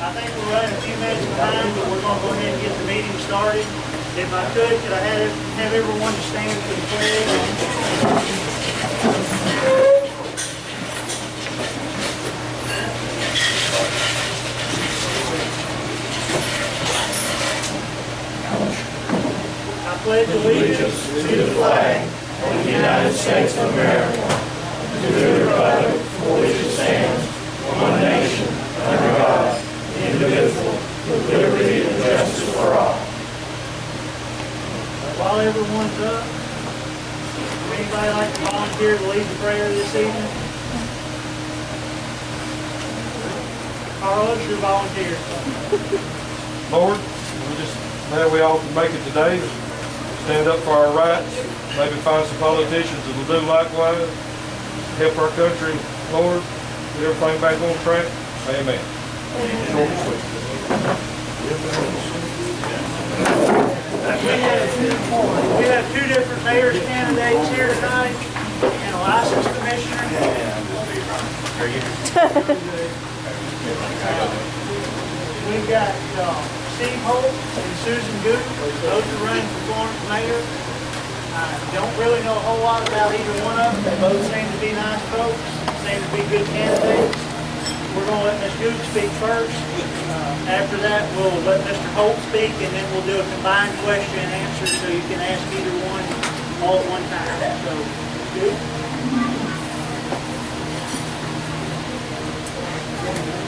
I think we're running a few minutes behind, but we're going to go ahead and get the meeting started. If I could I have everyone to stand for the pledge? I pledge allegiance to the flag of the United States of America, to the republic for which it stands, one nation, under God, indivisible, with liberty and justice for all. While everyone's up, would anybody like to volunteer to lead the prayer this evening? Carlos, you're volunteer. Lord, we just glad we all can make it today. Stand up for our rights. Maybe find some politicians that will do likewise. Help our country, Lord. Get everything back on track. Amen. Short and sweet. We have two different mayor's candidates here tonight, and a licensed commissioner. We've got Steve Holt and Susan Goode. Those are running for Florence mayor. I don't really know a whole lot about either one of them. They both seem to be nice folks, seem to be good candidates. We're going to let Ms. Goode speak first. After that, we'll let Mr. Holt speak, and then we'll do a combined question and answer so you can ask either one all at one time. So, Goode?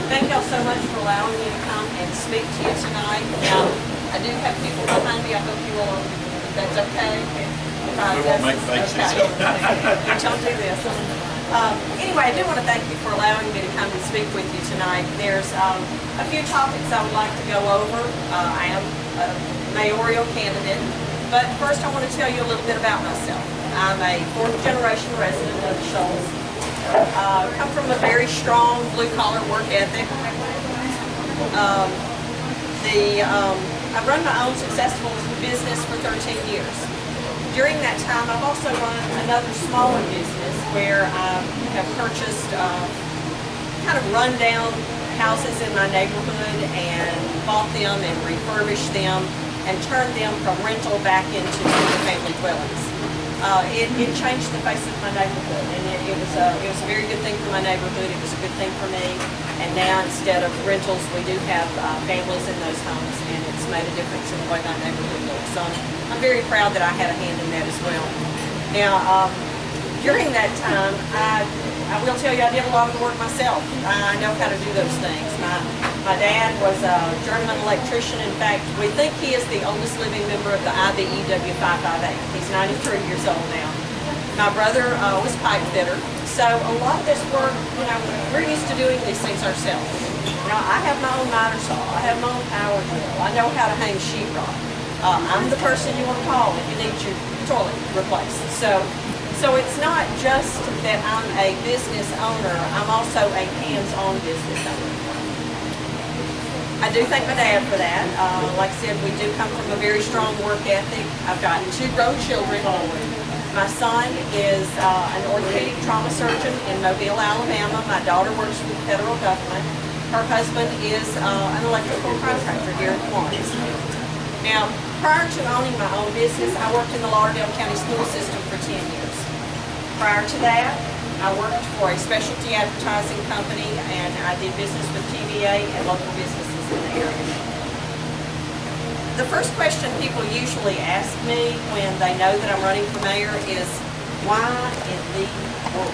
Thank y'all so much for allowing me to come and speak to you tonight. Now, I do have people behind me. I hope you all, if that's okay. We won't make faces. Don't do this. Anyway, I do want to thank you for allowing me to come and speak with you tonight. There's a few topics I would like to go over. I am a mayoral candidate, but first I want to tell you a little bit about myself. I'm a fourth-generation resident of the Shoals. Come from a very strong blue-collar work ethic. I've run my own successful business for 13 years. During that time, I've also run another smaller business where I have purchased kind of run-down houses in my neighborhood and bought them and refurbished them and turned them from rental back into single-family dwellings. It changed the face of my neighborhood, and it was a very good thing for my neighborhood. It was a good thing for me. And now, instead of rentals, we do have families in those homes, and it's made a difference in the way my neighborhood looks. So I'm very proud that I had a hand in that as well. Now, during that time, I will tell you I did a lot of the work myself. I know how to do those things. My dad was a journeyman electrician. In fact, we think he is the oldest living member of the IBEW 558. He's 93 years old now. My brother was pipe fitter. So a lot of this work, we're used to doing these things ourselves. I have my own miter saw. I have my own power drill. I know how to hang sheetrock. I'm the person you want to call if you need your toilet replaced. So it's not just that I'm a business owner, I'm also a hands-on business owner. I do thank my dad for that. Like I said, we do come from a very strong work ethic. I've got two grown children. My son is an orthopedic trauma surgeon in Mobile, Alabama. My daughter works for the federal government. Her husband is an electrical contractor here in Florence. Now, prior to owning my own business, I worked in the Lauderdale County school system for 10 years. Prior to that, I worked for a specialty advertising company, and I did business with TVA and local businesses in the area. The first question people usually ask me when they know that I'm running for mayor is, why in the world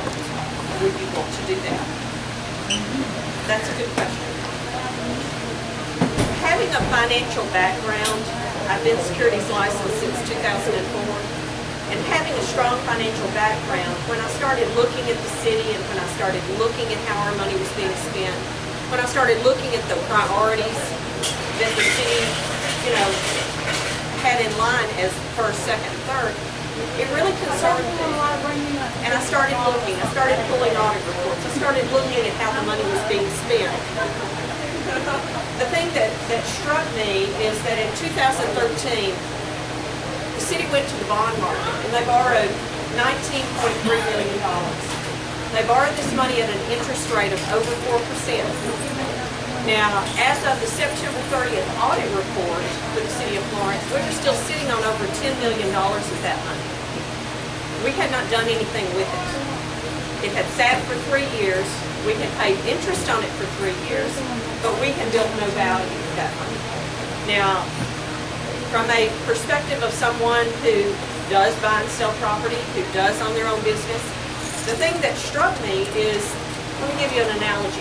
would you want to do that? That's a good question. Having a financial background, I've been securities licensed since 2004, and having a strong financial background, when I started looking at the city and when I started looking at how our money was being spent, when I started looking at the priorities that the city, had in line as first, second, third, it really concerned me. And I started looking. I started pulling audit reports. I started looking at how the money was being spent. The thing that struck me is that in 2013, the city went to the bond market and they borrowed $19.3 million. They borrowed this money at an interest rate of over 4%. Now, as of the September 30th audit report for the City of Florence, we were still sitting on over $10 million of that money. We had not done anything with it. It had sat for 3 years. We had paid interest on it for 3 years, but we had built no value to that money. Now, from a perspective of someone who does buy and sell property, who does own their own business, the thing that struck me is, let me give you an analogy.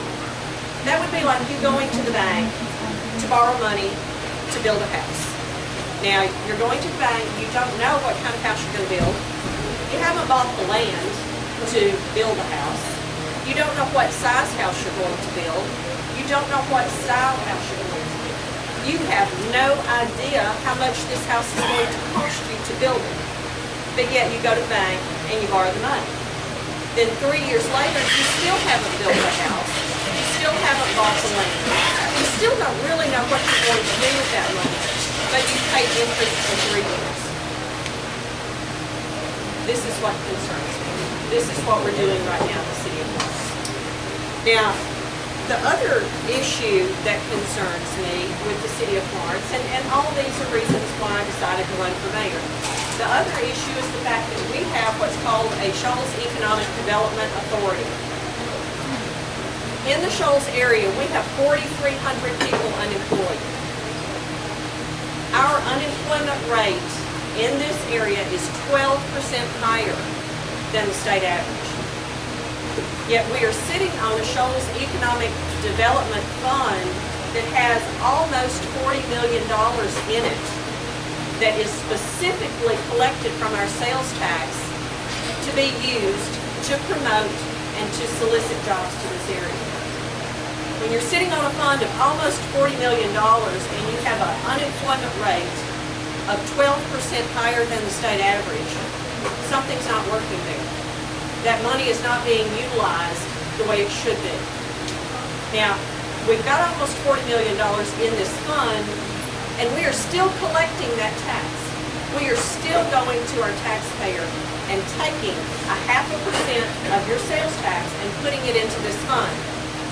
That would be like you going to the bank to borrow money to build a house. Now, you're going to the bank, you don't know what kind of house you're going to build. You haven't bought the land to build a house. You don't know what size house you're going to build. You don't know what style house you're going to build. You have no idea how much this house is going to cost you to build it. But yet you go to the bank and you borrow the money. Then 3 years later, you still haven't built a house. You still haven't bought the land. You still don't really know what you're going to do with that money, but you paid interest for 3 years. This is what concerns me. This is what we're doing right now in the City of Florence. Now, the other issue that concerns me with the City of Florence, and all these are reasons why I decided to run for mayor. The other issue is the fact that we have what's called a Shoals Economic Development Authority. In the Shoals area, we have 4,300 people unemployed. Our unemployment rate in this area is 12% higher than the state average. Yet we are sitting on a Shoals Economic Development Fund that has almost $40 million in it that is specifically collected from our sales tax to be used to promote and to solicit jobs to this area. When you're sitting on a fund of almost $40 million and you have an unemployment rate of 12% higher than the state average, something's not working there. That money is not being utilized the way it should be. Now, we've got almost $40 million in this fund, and we are still collecting that tax. We are still going to our taxpayer and taking 0.5% of your sales tax and putting it into this fund.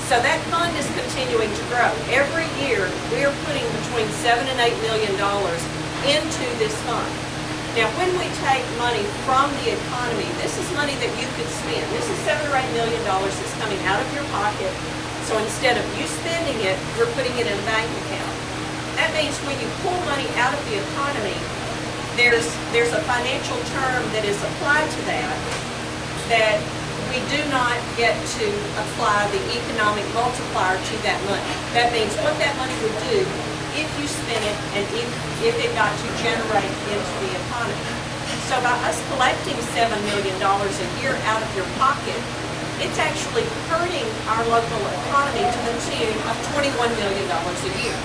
So that fund is continuing to grow. Every year, we are putting between $7 and $8 million into this fund. Now, when we take money from the economy, this is money that you could spend. This is $7 or $8 million that's coming out of your pocket. So instead of you spending it, we're putting it in a bank account. That means when you pull money out of the economy, there's a financial term that is applied to that we do not get to apply the economic multiplier to that money. That means what that money would do if you spend it and if it got to generate into the economy. So by us collecting $7 million a year out of your pocket, it's actually hurting our local economy to the tune of $21 million a year.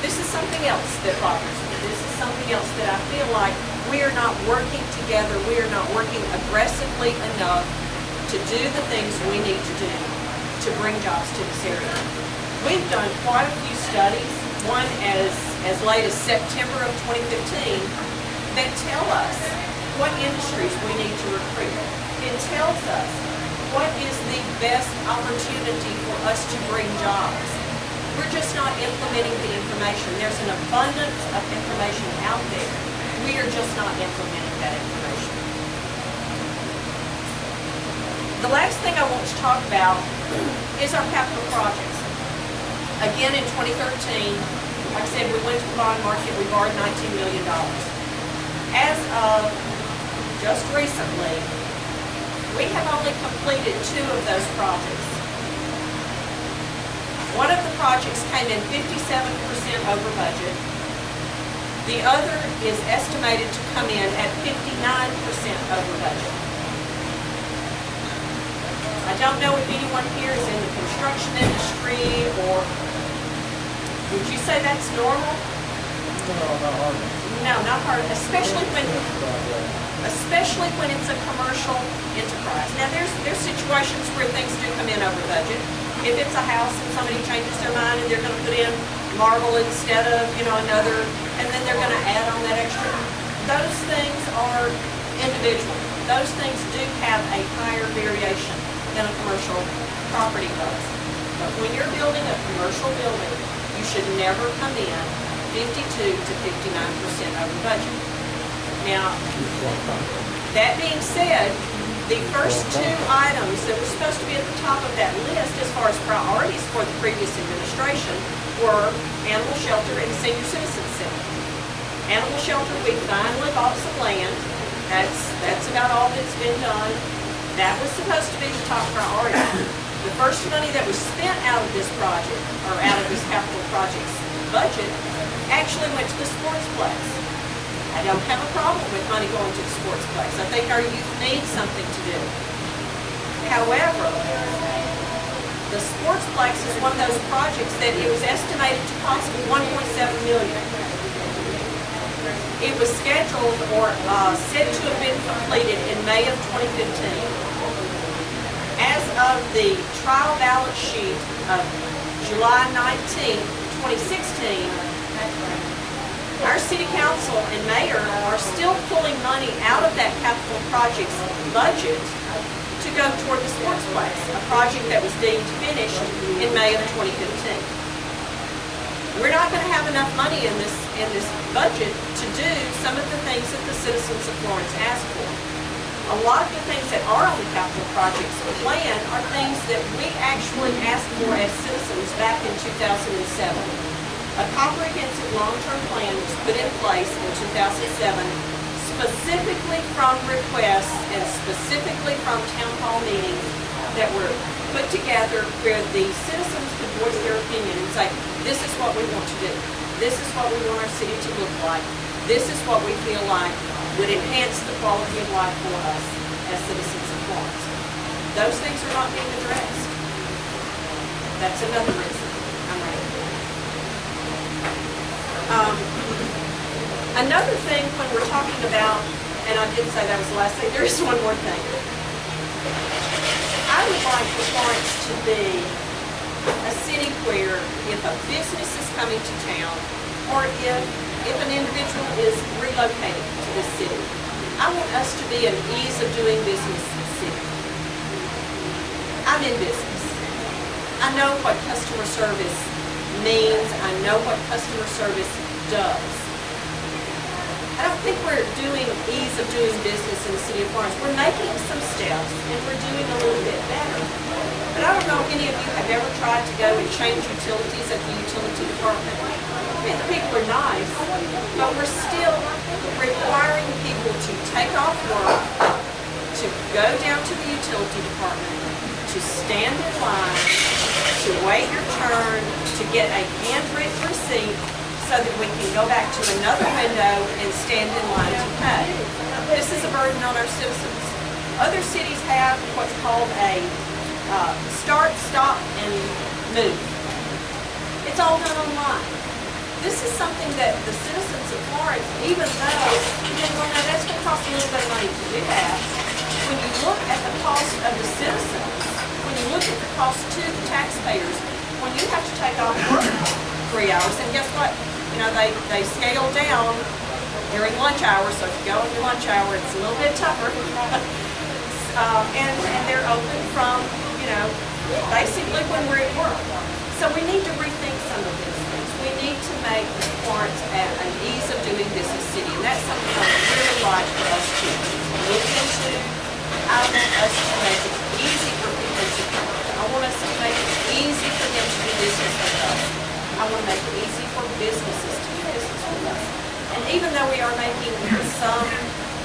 This is something else that bothers me. This is something else that I feel like we are not working together. We are not working aggressively enough to do the things we need to do to bring jobs to this area. We've done quite a few studies, one as late as September of 2015, that tell us what industries we need to recruit. It tells us what is the best opportunity for us to bring jobs. We're just not implementing the information. There's an abundance of information out there. We are just not implementing that information. The last thing I want to talk about is our capital projects. Again, in 2013, like I said, we went to the bond market, we borrowed $19 million. As of just recently, we have only completed 2 of those projects. One of the projects came in 57% over budget. The other is estimated to come in at 59% over budget. I don't know if anyone here is in the construction industry, or would you say that's normal? No, not hard. No, not hard, especially when it's a commercial enterprise. Now, there's situations where things do come in over budget. If it's a house and somebody changes their mind and they're going to put in marble instead of, another, and then they're going to add on that extra. Those things are individual. Those things do have a higher variation than a commercial property does. But when you're building a commercial building, you should never come in 52 to 59% over budget. Now, that being said, the first two items that were supposed to be at the top of that list as far as priorities for the previous administration were animal shelter and senior citizen center. Animal shelter, we finally bought some land. That's about all that's been done. That was supposed to be the top priority. The first money that was spent out of this project, or out of this capital project's budget, actually went to the sportsplex. I don't have a problem with money going to the sportsplex. I think our youth need something to do. However, the sportsplex is one of those projects that it was estimated to cost $1.7 million. It was scheduled or said to have been completed in May of 2015. As of the trial balance sheet of July 19, 2016, our city council and mayor are still pulling money out of that capital project's budget to go toward the sportsplex, a project that was deemed finished in May of 2015. We're not going to have enough money in this budget to do some of the things that the citizens of Florence asked for. A lot of the things that are on the capital projects plan are things that we actually asked for as citizens back in 2007. A comprehensive long-term plan was put in place in 2007 specifically from requests and specifically from town hall meetings that were put together where the citizens could voice their opinion and say, this is what we want to do. This is what we want our city to look like. This is what we feel like would enhance the quality of life for us as citizens of Florence. Those things are not being addressed. That's another reason I'm running. Another thing when we're talking about, and I did say that was the last thing, there is one more thing. I would like for Florence to be a city where if a business is coming to town or if an individual is relocating to this city, I want us to be an ease of doing business city. I'm in business. I know what customer service means. I know what customer service does. I don't think we're doing ease of doing business in the city of Florence. We're making some steps and we're doing a little bit better. But I don't know if any of you have ever tried to go and change utilities at the utility department. I mean, the people are nice, but we're still requiring people to take off work, to go down to the utility department, to stand in line, to wait your turn, to get a handwritten receipt, so that we can go back to another window and stand in line to pay. This is a burden on our citizens. Other cities have what's called a start, stop, and move. It's all done online. This is something that the citizens of Florence, even though, well, now that's going to cost a little bit of money to do that. When you look at the cost of the citizens, when you look at the cost to the taxpayers, when you have to take off work 3 hours, and guess what? You know, they scale down during lunch hour, so if you go in your lunch hour, it's a little bit tougher. and they're open from, you know, basically when we're at work. So we need to rethink some of these things. We need to make Florence an ease of doing business city, and that's something I would really like for us to look into. I want us to make it easy for people to come. I want us to make it easy for them to do business with us. I want to make it easy for businesses to do business with us. And even though we are making some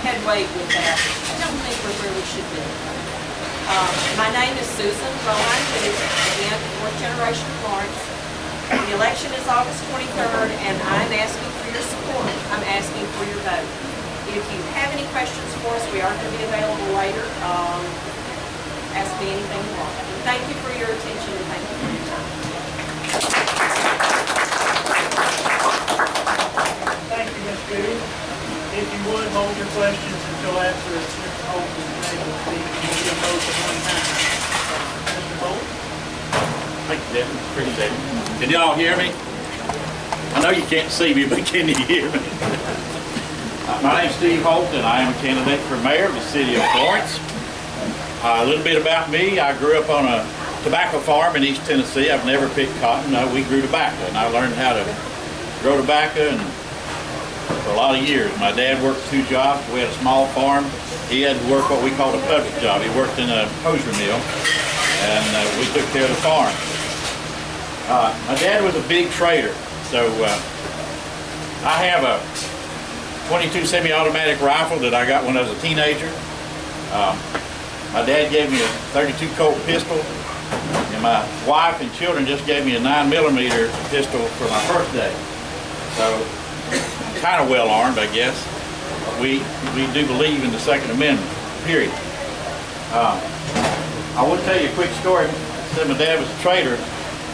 headway with that, I don't think we're where we should be. My name is Susan July Meeting, again, fourth generation Florence. The election is August 23rd, and I'm asking for your support. I'm asking for your vote. If you have any questions for us, we are going to be available later. Ask me anything you want. And thank you for your attention, and thank you for your time. Thank you, Ms. Goode. If you would, hold your questions until after Mr. Holt is able to speak. We'll do both at one time. Mr. Holt? Thank you, Devin. Appreciate it. Can y'all hear me? I know you can't see me, but can you hear me? My name's Steve Holt, and I am a candidate for mayor of the city of Florence. A little bit about me. I grew up on a tobacco farm in East Tennessee. I've never picked cotton. No, we grew tobacco, and I learned how to grow tobacco and for a lot of years. My dad worked 2 jobs. We had a small farm. He had to work what we called a public job. He worked in a hosiery mill, and we took care of the farm. My dad was a big trader, so I have a 22 semi-automatic rifle that I got when I was a teenager. My dad gave me a 32 Colt pistol, and my wife and children just gave me a 9mm pistol for my first day. So I'm kind of well armed, I guess. We do believe in the Second Amendment, period. I will tell you a quick story. I said my dad was a trader.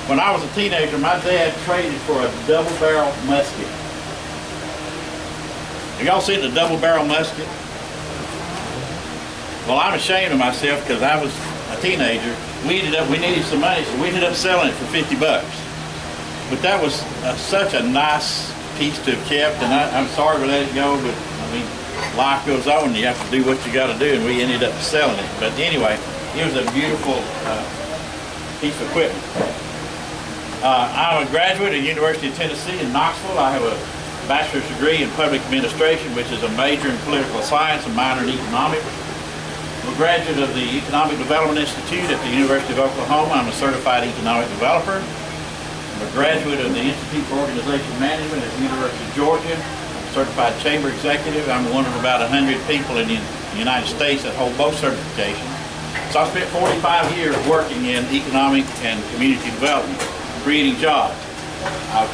When I was a teenager, my dad traded for a double-barrel musket. Have y'all seen the double-barrel musket? Well, I'm ashamed of myself because I was a teenager. We needed some money, so we ended up selling it for $50. But that was such a nice piece to have kept, and I'm sorry we let it go, but I mean, life goes on. You have to do what you got to do, and we ended up selling it. But anyway, it was a beautiful piece of equipment. I'm a graduate of the University of Tennessee in Knoxville. I have a bachelor's degree in public administration, which is a major in political science and minor in economics. I'm a graduate of the Economic Development Institute at the University of Oklahoma. I'm a certified economic developer. I'm a graduate of the Institute for Organization Management at the University of Georgia. I'm a certified chamber executive. I'm one of about 100 people in the United States that hold both certifications. So I spent 45 years working in economic and community development, creating jobs. I've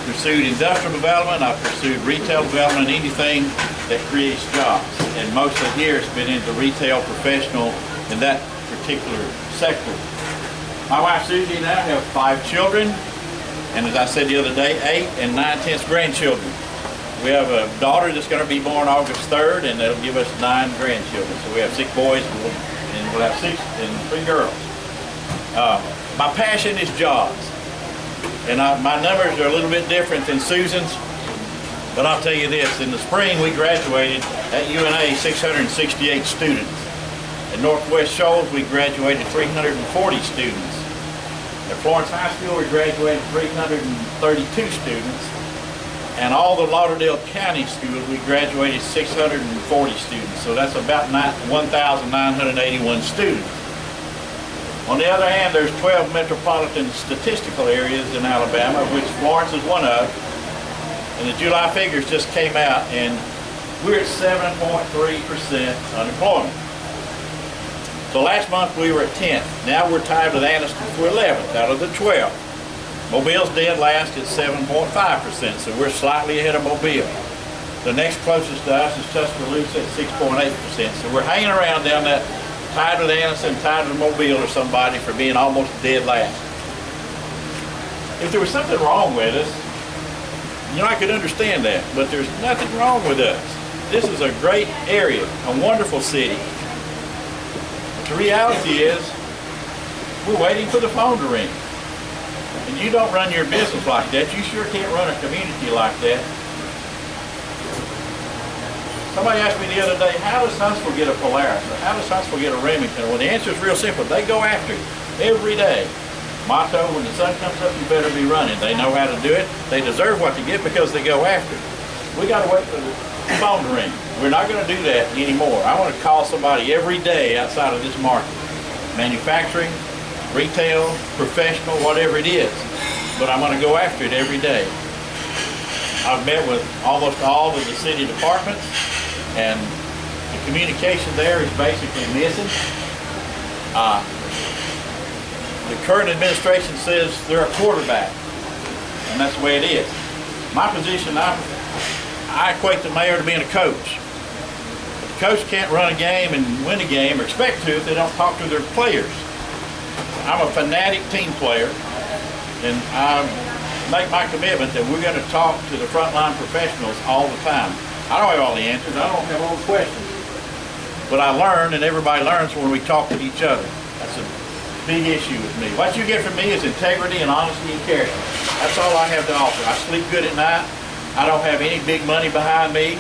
pursued industrial development, I've pursued retail development, anything that creates jobs. And mostly here it's been into retail, professional, in that particular sector. My wife Susie and I have 5 children, and as I said the other day, 8 and 9/10 grandchildren. We have a daughter that's going to be born August 3rd, and that'll give us 9 grandchildren. So we have 6 boys, and we'll have 6 and 3 girls. My passion is jobs. And my numbers are a little bit different than Susan's, but I'll tell you this, in the spring we graduated at UNA 668 students. At Northwest Shoals we graduated 340 students. At Florence High School we graduated 332 students. And all the Lauderdale County schools we graduated 640 students. So that's about 1,981 students. On the other hand, there's 12 metropolitan statistical areas in Alabama, which Florence is one of, and the July figures just came out, and we're at 7.3% unemployment. So last month we were at 10th. Now we're tied with Anniston for 11th out of the 12. Mobile's dead last at 7.5%, so we're slightly ahead of Mobile. The next closest to us is Tuscaloosa at 6.8%, so we're hanging around down that tied with Anniston, tied with Mobile or somebody for being almost dead last. If there was something wrong with us, you know, I could understand that, but there's nothing wrong with us. This is a great area, a wonderful city. But the reality is, we're waiting for the phone to ring. And you don't run your business like that. You sure can't run a community like that. Somebody asked me the other day, how does Huntsville get a Polaris? Or how does Huntsville get a Remington? Well, the answer is real simple. They go after it every day. Motto, when the sun comes up, you better be running. They know how to do it. They deserve what they get because they go after it. We got to wait for the phone to ring. We're not going to do that anymore. I want to call somebody every day outside of this market. Manufacturing, retail, professional, whatever it is. But I'm going to go after it every day. I've met with almost all of the city departments, and the communication there is basically missing. The current administration says they're a quarterback, and that's the way it is. My position, I equate the mayor to being a coach. The coach can't run a game and win a game, or expect to, if they don't talk to their players. I'm a fanatic team player, and I make my commitment that we're going to talk to the frontline professionals all the time. I don't have all the answers, I don't have all the questions. But I learn, and everybody learns when we talk to each other. That's a big issue with me. What you get from me is integrity and honesty and character. That's all I have to offer. I sleep good at night. I don't have any big money behind me.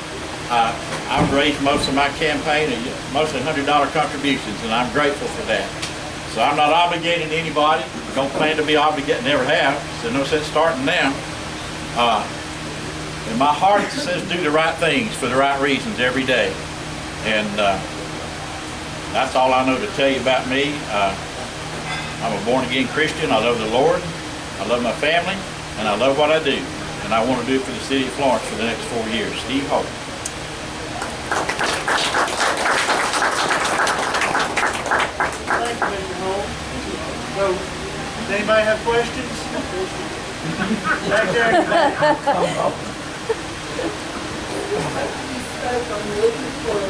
I've raised most of my campaign, mostly $100 contributions, and I'm grateful for that. So I'm not obligating anybody. Don't plan to be obligated, never have. So no sense starting now. In my heart it says do the right things for the right reasons every day. And that's all I know to tell you about me. I'm a born-again Christian. I love the Lord. I love my family. And I love what I do. And I want to do it for the city of Florence for the next 4 years. Steve Holt. Thank you, Mr. Hull. So, does anybody have questions? Back there. I'm looking for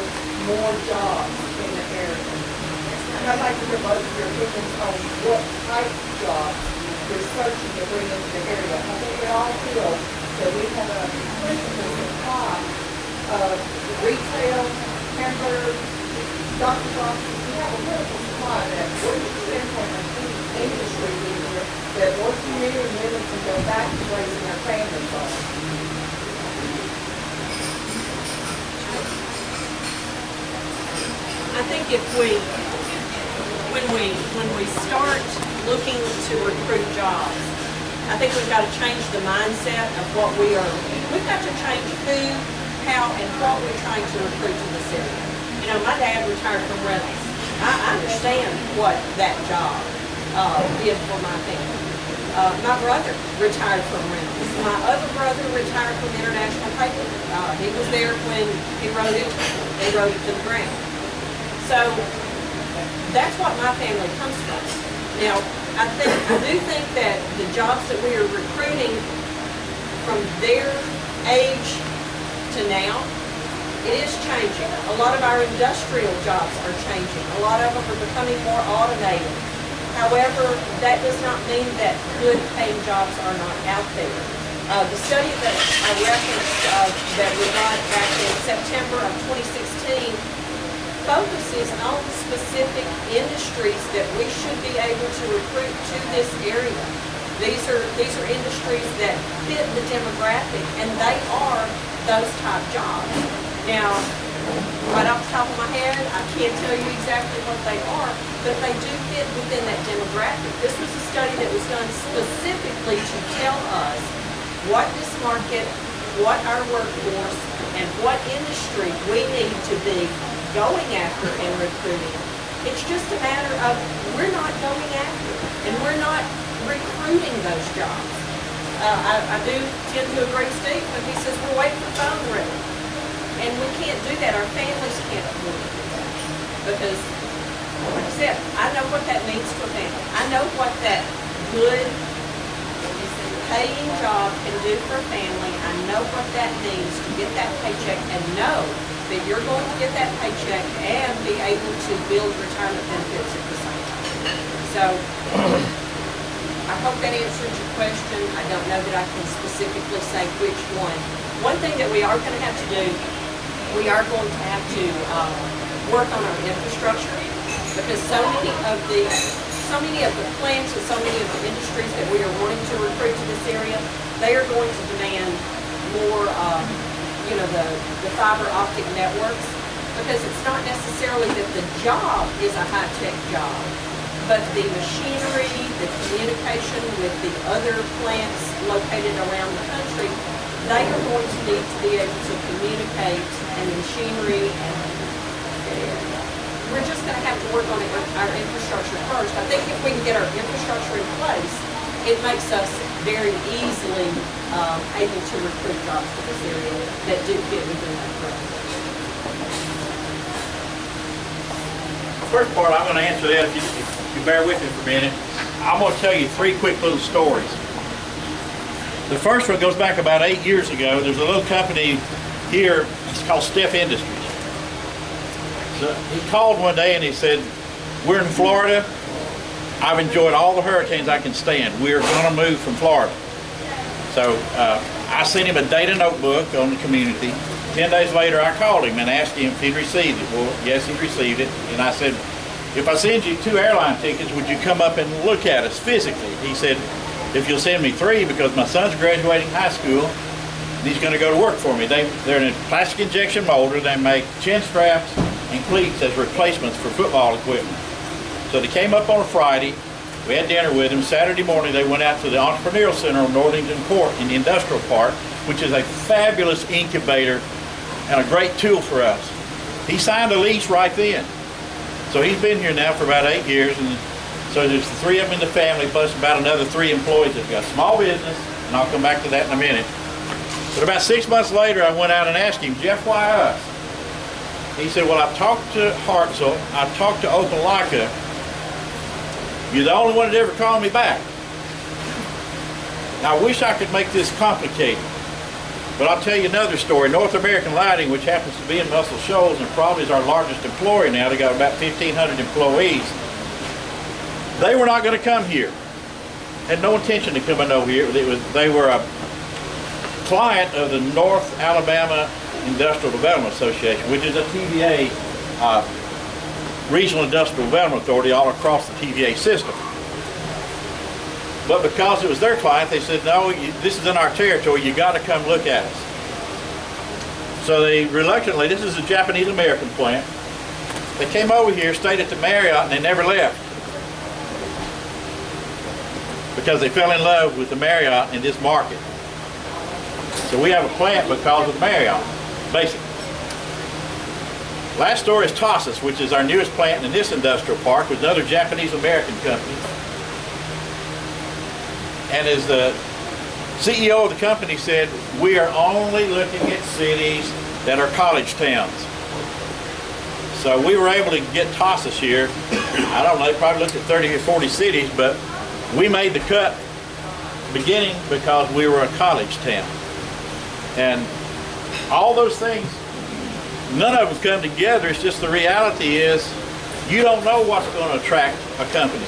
more jobs in the area. And I'd like to hear both of your opinions on what type of jobs you're searching to bring into the area. I think we all feel that we have a plentiful supply of retail, hamburgers, doctor's offices. We have a plentiful supply of that. What is your standpoint on any industry leader that working men and women can go back to raising their families on? I think when we start looking to recruit jobs, I think we've got to change the mindset of what we are. We've got to change who, how, and what we're trying to recruit to this area. You know, my dad retired from rentals. I understand what that job did for my family. My brother retired from rentals. My other brother retired from International Paper. He was there when he wrote it to the ground. So that's what my family comes from. Now, I do think that the jobs that we are recruiting from their age to now, it is changing. A lot of our industrial jobs are changing. A lot of them are becoming more automated. However, that does not mean that good paying jobs are not out there. The study that I referenced that we got back in September of 2016 focuses on specific industries that we should be able to recruit to this area. These are industries that fit the demographic, and they are those type jobs. Now, right off the top of my head, I can't tell you exactly what they are, but they do fit within that demographic. This was a study that was done specifically to tell us what this market, what our workforce, and what industry we need to be going after and recruiting. It's just a matter of we're not going after and we're not recruiting those jobs. I do tend to agree with Steve when he says we're waiting for phone ring. And we can't do that. Our families can't afford to do that. Because, like I said, I know what that means to a family. I know what that good paying job can do for a family. I know what that means to get that paycheck and know that you're going to get that paycheck and be able to build retirement benefits at the same time. So, I hope that answered your question. I don't know that I can specifically say which one. One thing that we are going to have to do, we are going to have to work on our infrastructure, because so many of the plants and so many of the industries that we are wanting to recruit to this area, they are going to demand more, the fiber optic networks, because it's not necessarily that the job is a high-tech job, but the machinery, the communication with the other plants located around the country, they are going to need to be able to communicate, and machinery, and we're just going to have to work on our infrastructure first. I think if we can get our infrastructure in place, it makes us very easily able to recruit jobs to this area that do fit within that growth. First part, I'm going to answer that if you bear with me for a minute. I'm going to tell you 3 quick little stories. The first one goes back about 8 years ago. There's a little company here, it's called Steph Industries. So he called one day and he said, we're in Florida. I've enjoyed all the hurricanes I can stand. We're going to move from Florida. So I sent him a data notebook on the community. 10 days later, I called him and asked him if he'd received it. Well, yes, he'd received it. And I said, if I send you 2 airline tickets, would you come up and look at us physically? He said, if you'll send me 3, because my son's graduating high school, and he's going to go to work for me. They're in a plastic injection molder. They make chin straps and cleats as replacements for football equipment. So they came up on a Friday. We had dinner with them. Saturday morning, they went out to the Entrepreneurial Center on Northington Court in the Industrial Park, which is a fabulous incubator and a great tool for us. He signed a lease right then. So he's been here now for about 8 years, and so there's the 3 of them in the family, plus about another 3 employees that got small business, and I'll come back to that in a minute. But about 6 months later, I went out and asked him, Jeff, why us? He said, well, I've talked to Hartselle, I've talked to Opelika. You're the only one that ever called me back. Now, I wish I could make this complicated, but I'll tell you another story. North American Lighting, which happens to be in Muscle Shoals and probably is our largest employer now, they got about 1,500 employees. They were not going to come here. Had no intention to come over here. They were a client of the North Alabama Industrial Development Association, which is a TVA, Regional Industrial Development Authority all across the TVA system. But because it was their client, they said, no, this is in our territory, you got to come look at us. So they reluctantly, this is a Japanese-American plant, they came over here, stayed at the Marriott, and they never left. Because they fell in love with the Marriott in this market. So we have a plant because of the Marriott, basically. Last story is Tosas, which is our newest plant in this industrial park, with another Japanese-American company. And as the CEO of the company said, we are only looking at cities that are college towns. So we were able to get Tosas here. I don't know, they probably looked at 30 or 40 cities, but we made the cut beginning because we were a college town. And all those things, none of them come together. It's just the reality is you don't know what's going to attract a company.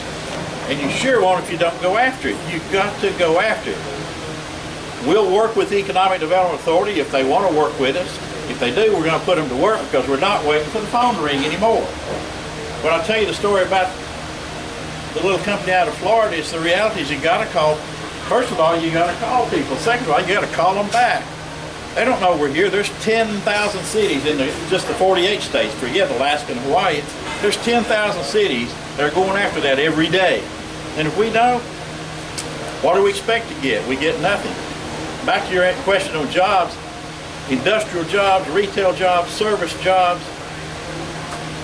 And you sure won't if you don't go after it. You've got to go after it. We'll work with the Economic Development Authority if they want to work with us. If they do, we're going to put them to work because we're not waiting for the phone to ring anymore. But I'll tell you the story about the little company out of Florida. It's the reality is you got to call. First of all, you got to call people. Second of all, you got to call them back. They don't know we're here. There's 10,000 cities in just the 48 states, forget Alaska and Hawaii. There's 10,000 cities that are going after that every day. And if we don't, what do we expect to get? We get nothing. Back to your question on jobs, industrial jobs, retail jobs, service jobs,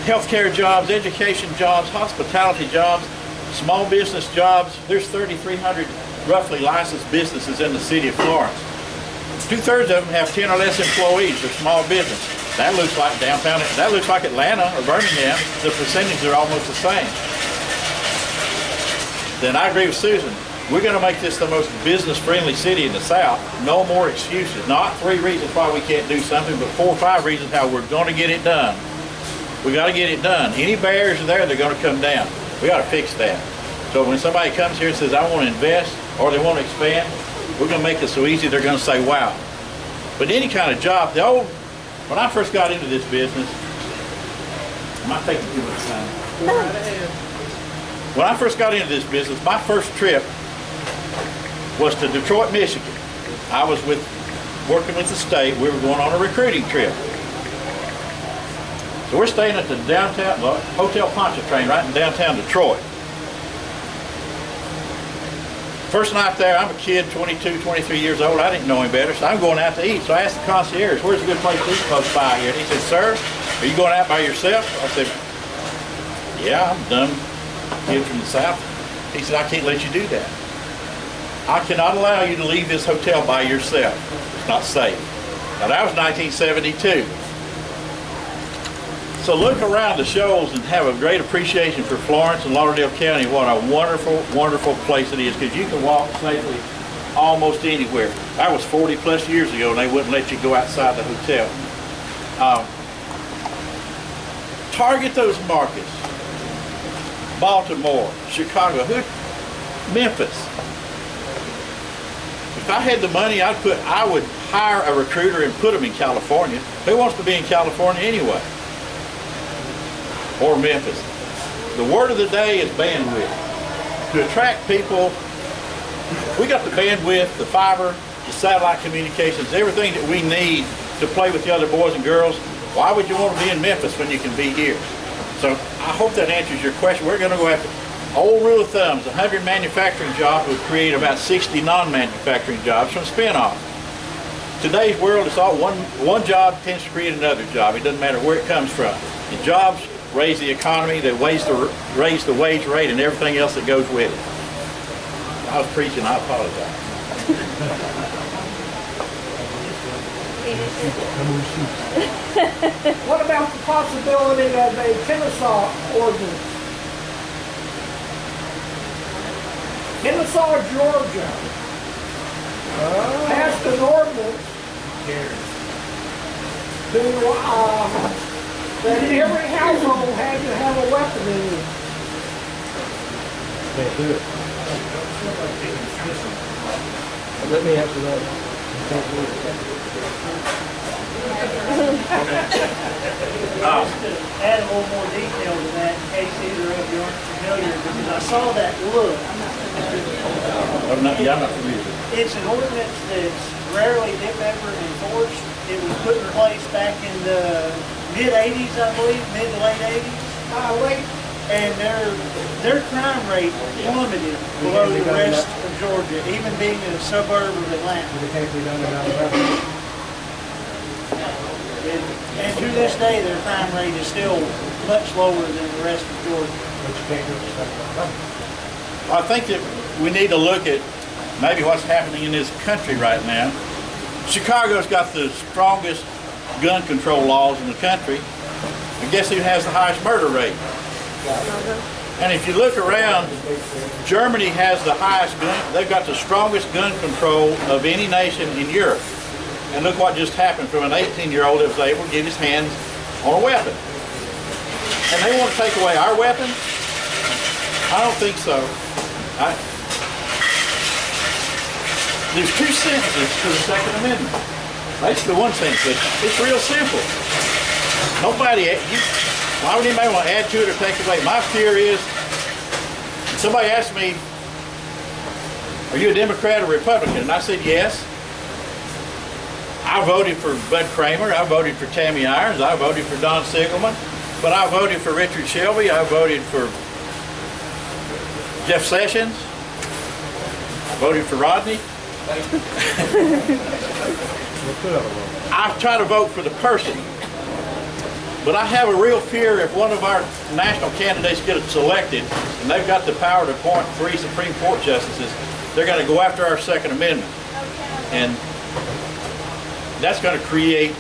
healthcare jobs, education jobs, hospitality jobs, small business jobs. There's 3,300 roughly licensed businesses in the city of Florence. 2/3 of them have 10 or less employees. They're small business. That looks like downtown. That looks like Atlanta or Birmingham. The percentages are almost the same. Then I agree with Susan. We're going to make this the most business-friendly city in the South. No more excuses. Not 3 reasons why we can't do something, but 4 or 5 reasons how we're going to get it done. We got to get it done. Any barriers are there, they're going to come down. We got to fix that. So when somebody comes here and says, I want to invest or they want to expand, we're going to make it so easy they're going to say, wow. But any kind of job, when I first got into this business, I might take too much time. When I first got into this business, my first trip was to Detroit, Michigan. I was working with the state. We were going on a recruiting trip. So we're staying at the downtown Hotel Pontchartrain right in downtown Detroit. First night there, I'm a kid, 22, 23 years old. I didn't know any better, so I'm going out to eat. So I asked the concierge, where's a good place to eat close by here? And he said, sir, are you going out by yourself? I said, yeah, I'm a dumb kid from the South. He said, I can't let you do that. I cannot allow you to leave this hotel by yourself. It's not safe. Now that was 1972. So look around the shoals and have a great appreciation for Florence and Lauderdale County. What a wonderful, wonderful place it is, because you can walk safely almost anywhere. That was 40 plus years ago and they wouldn't let you go outside the hotel. Target those markets. Baltimore, Chicago, Memphis. If I had the money, I would hire a recruiter and put them in California. Who wants to be in California anyway? Or Memphis. The word of the day is bandwidth. To attract people, we got the bandwidth, the fiber, the satellite communications, everything that we need to play with the other boys and girls. Why would you want to be in Memphis when you can be here? So I hope that answers your question. We're going to go after, old rule of thumb, 100 manufacturing jobs would create about 60 non-manufacturing jobs from spin-off. Today's world, it's all one job tends to create another job. It doesn't matter where it comes from. And jobs raise the economy, they raise the wage rate and everything else that goes with it. I was preaching, I apologize. What about the possibility of a Kennesaw ordinance? Kennesaw, Georgia, passed an ordinance to, that every household had to have a weapon in it. Can't do it. Let me answer that. Can't do Just to add a little more detail to that, in case either of you aren't familiar, because I saw that look. I'm not familiar. It's an ordinance that's rarely, if ever, enforced. It was put in place back in the mid-'80s, I believe, mid to late '80s. And their crime rate plummeted below the rest of Georgia, even being in a suburb of Atlanta. It can't be done in Alabama. And to this day, their crime rate is still much lower than the rest of Georgia. But you can't do it in Alabama. I think that we need to look at maybe what's happening in this country right now. Chicago's got the strongest gun control laws in the country. And guess who has the highest murder rate? And if you look around, Germany has the highest gun, they've got the strongest gun control of any nation in Europe. And look what just happened from an 18-year-old that was able to get his hands on a weapon. And they want to take away our weapons? I don't think so. There's two sentences to the Second Amendment. Basically one sentence, but it's real simple. Why would anybody want to add to it or take it away? My fear is, somebody asked me, are you a Democrat or Republican? And I said, yes. I voted for Bud Kramer, I voted for Tammy Irons, I voted for Don Sigelman, but I voted for Richard Shelby, I voted for Jeff Sessions, I voted for Rodney. I try to vote for the person, but I have a real fear if one of our national candidates gets selected and they've got the power to appoint 3 Supreme Court justices, they're going to go after our Second Amendment. And that's going to create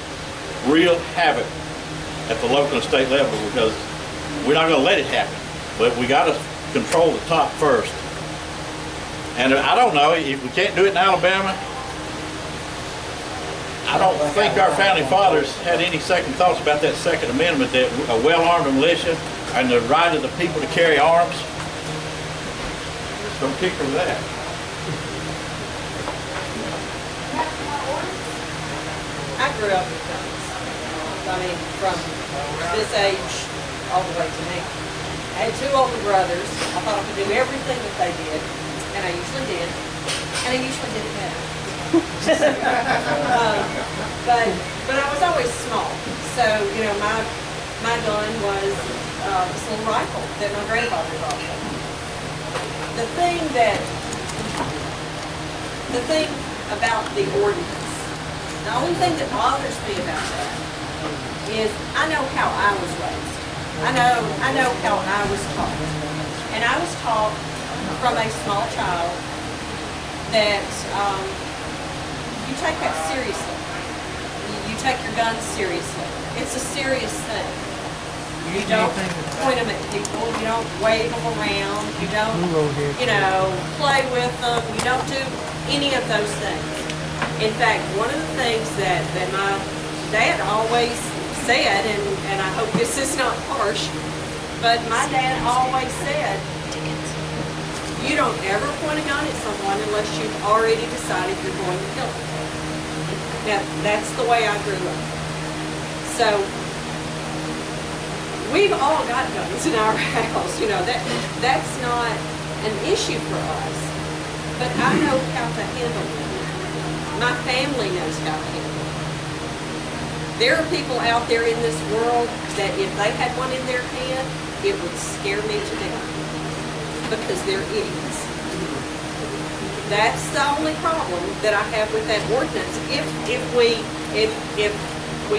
real havoc at the local and state level because we're not going to let it happen. But we got to control the top first. And I don't know, if we can't do it in Alabama, I don't think our founding fathers had any second thoughts about that Second Amendment, that a well-armed militia and the right of the people to carry arms. Just don't kick from that. I grew up with guns. I mean, from this age all the way to now. I had 2 older brothers. I thought I could do everything that they did, and I usually did, and I usually did it better. But I was always small, so you know my gun was this little rifle that my grandfather bought me. The thing about the ordinance. The only thing that bothers me about that is I know how I was raised. I know how I was taught. And I was taught from a small child that you take that seriously. You take your guns seriously. It's a serious thing. You don't point them at people. You don't wave them around. You don't, play with them. You don't do any of those things. In fact, one of the things that my dad always said, and I hope this is not harsh, but my dad always said, you don't ever point a gun at someone unless you've already decided you're going to kill them. Now, that's the way I grew up. So, we've all got guns in our house, that's not an issue for us, but I know how to handle them. My family knows how to handle it. There are people out there in this world that if they had one in their hand, it would scare me to death because they're idiots. That's the only problem that I have with that ordinance. If we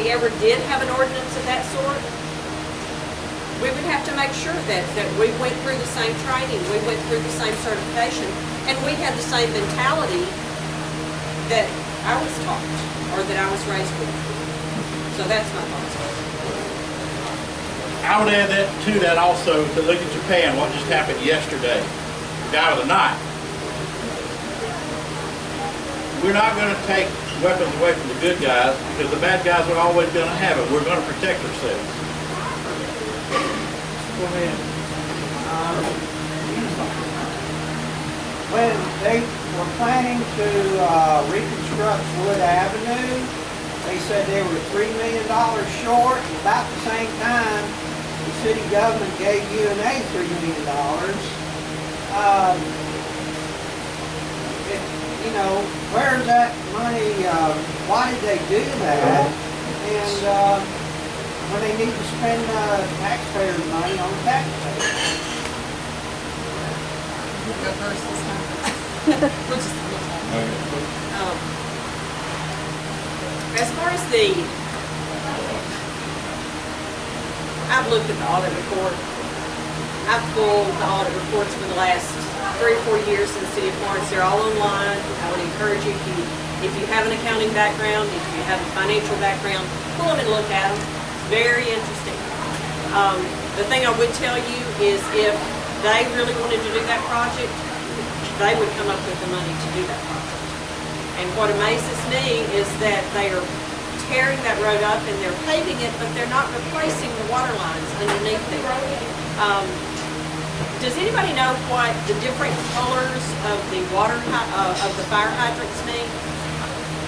ever did have an ordinance of that sort, we would have to make sure that we went through the same training, we went through the same certification, and we had the same mentality that I was taught or that I was raised with. So that's my thoughts. I would add that to that also, to look at Japan, what just happened yesterday. The guy with a knife. We're not going to take weapons away from the good guys because the bad guys are always going to have it. We're going to protect ourselves. Go ahead. When they were planning to reconstruct Wood Avenue, they said they were $3 million short. About the same time, the city government gave UNA $3 million. You know, where's that money? Why did they do that? And when they need to spend taxpayers' money on taxpayers. As far as I've looked at the audit report. I've pulled the audit reports for the last 3 or 4 years in the city of Florence. They're all online. I would encourage you, if you have an accounting background, if you have a financial background, pull them and look at them. It's very interesting. The thing I would tell you is if they really wanted to do that project, they would come up with the money to do that project. And what amazes me is that they are tearing that road up and they're paving it, but they're not replacing the water lines underneath it. Does anybody know what the different colors of the of the fire hydrants mean?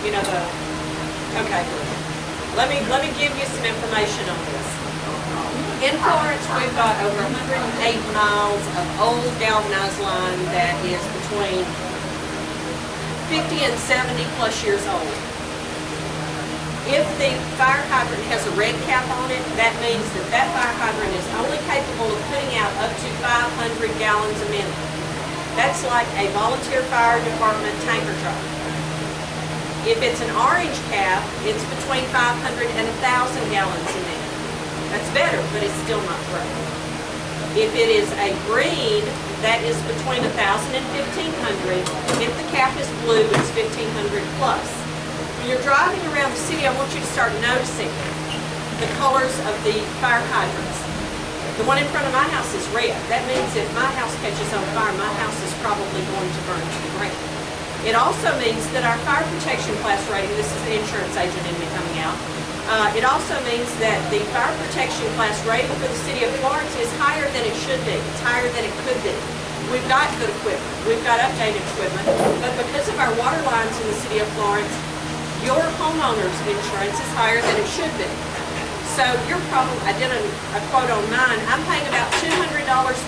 You know okay. Let me give you some information on this. In Florence, we've got over 108 miles of old galvanized line that is between 50 and 70 plus years old. If the fire hydrant has a red cap on it, that means that fire hydrant is only capable of putting out up to 500 gallons a minute. That's like a volunteer fire department tanker truck. If it's an orange cap, it's between 500 and 1,000 gallons a minute. That's better, but it's still not great. If it is a green, that is between 1,000 and 1,500. If the cap is blue, it's 1,500 plus. When you're driving around the city, I want you to start noticing the colors of the fire hydrants. The one in front of my house is red. That means if my house catches on fire, my house is probably going to burn to the ground. It also means that our fire protection class rating, this is the insurance agent in me coming out, it also means that the fire protection class rating for the city of Florence is higher than it should be. It's higher than it could be. We've got good equipment. We've got updated equipment. But because of our water lines in the city of Florence, your homeowner's insurance is higher than it should be. So your problem, I did a quote on mine, I'm paying about $200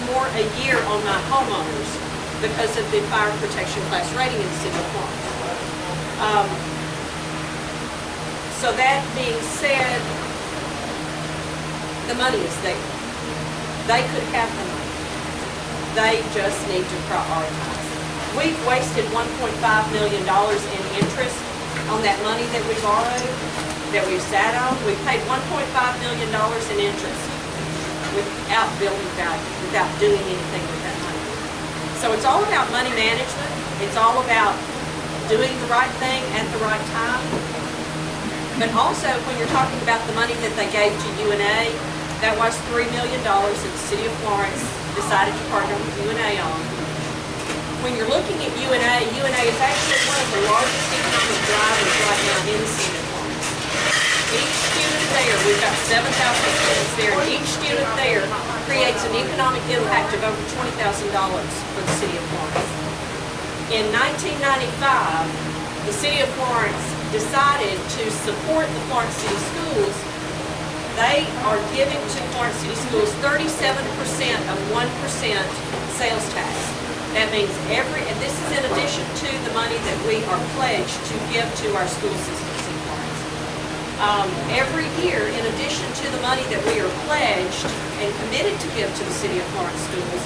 more a year on my homeowners because of the fire protection class rating in the city of Florence. So that being said, the money is there. They could have the money. They just need to prioritize. We've wasted $1.5 million in interest on that money that we borrowed, that we've sat on. We've paid $1.5 million in interest without building value, without doing anything with that money. So it's all about money management. It's all about doing the right thing at the right time. But also, when you're talking about the money that they gave to UNA, that was $3 million that the city of Florence decided to partner with UNA on. When you're looking at UNA, UNA is actually one of the largest economic drivers right now in the city of Florence. Each student there, we've got 7,000 students there, and each student there creates an economic impact of over $20,000 for the city of Florence. In 1995, the city of Florence decided to support the Florence City Schools. They are giving to Florence City Schools 37% of 1% sales tax. That means and this is in addition to the money that we are pledged to give to our school systems in Florence. Every year, in addition to the money that we are pledged and committed to give to the City of Florence schools,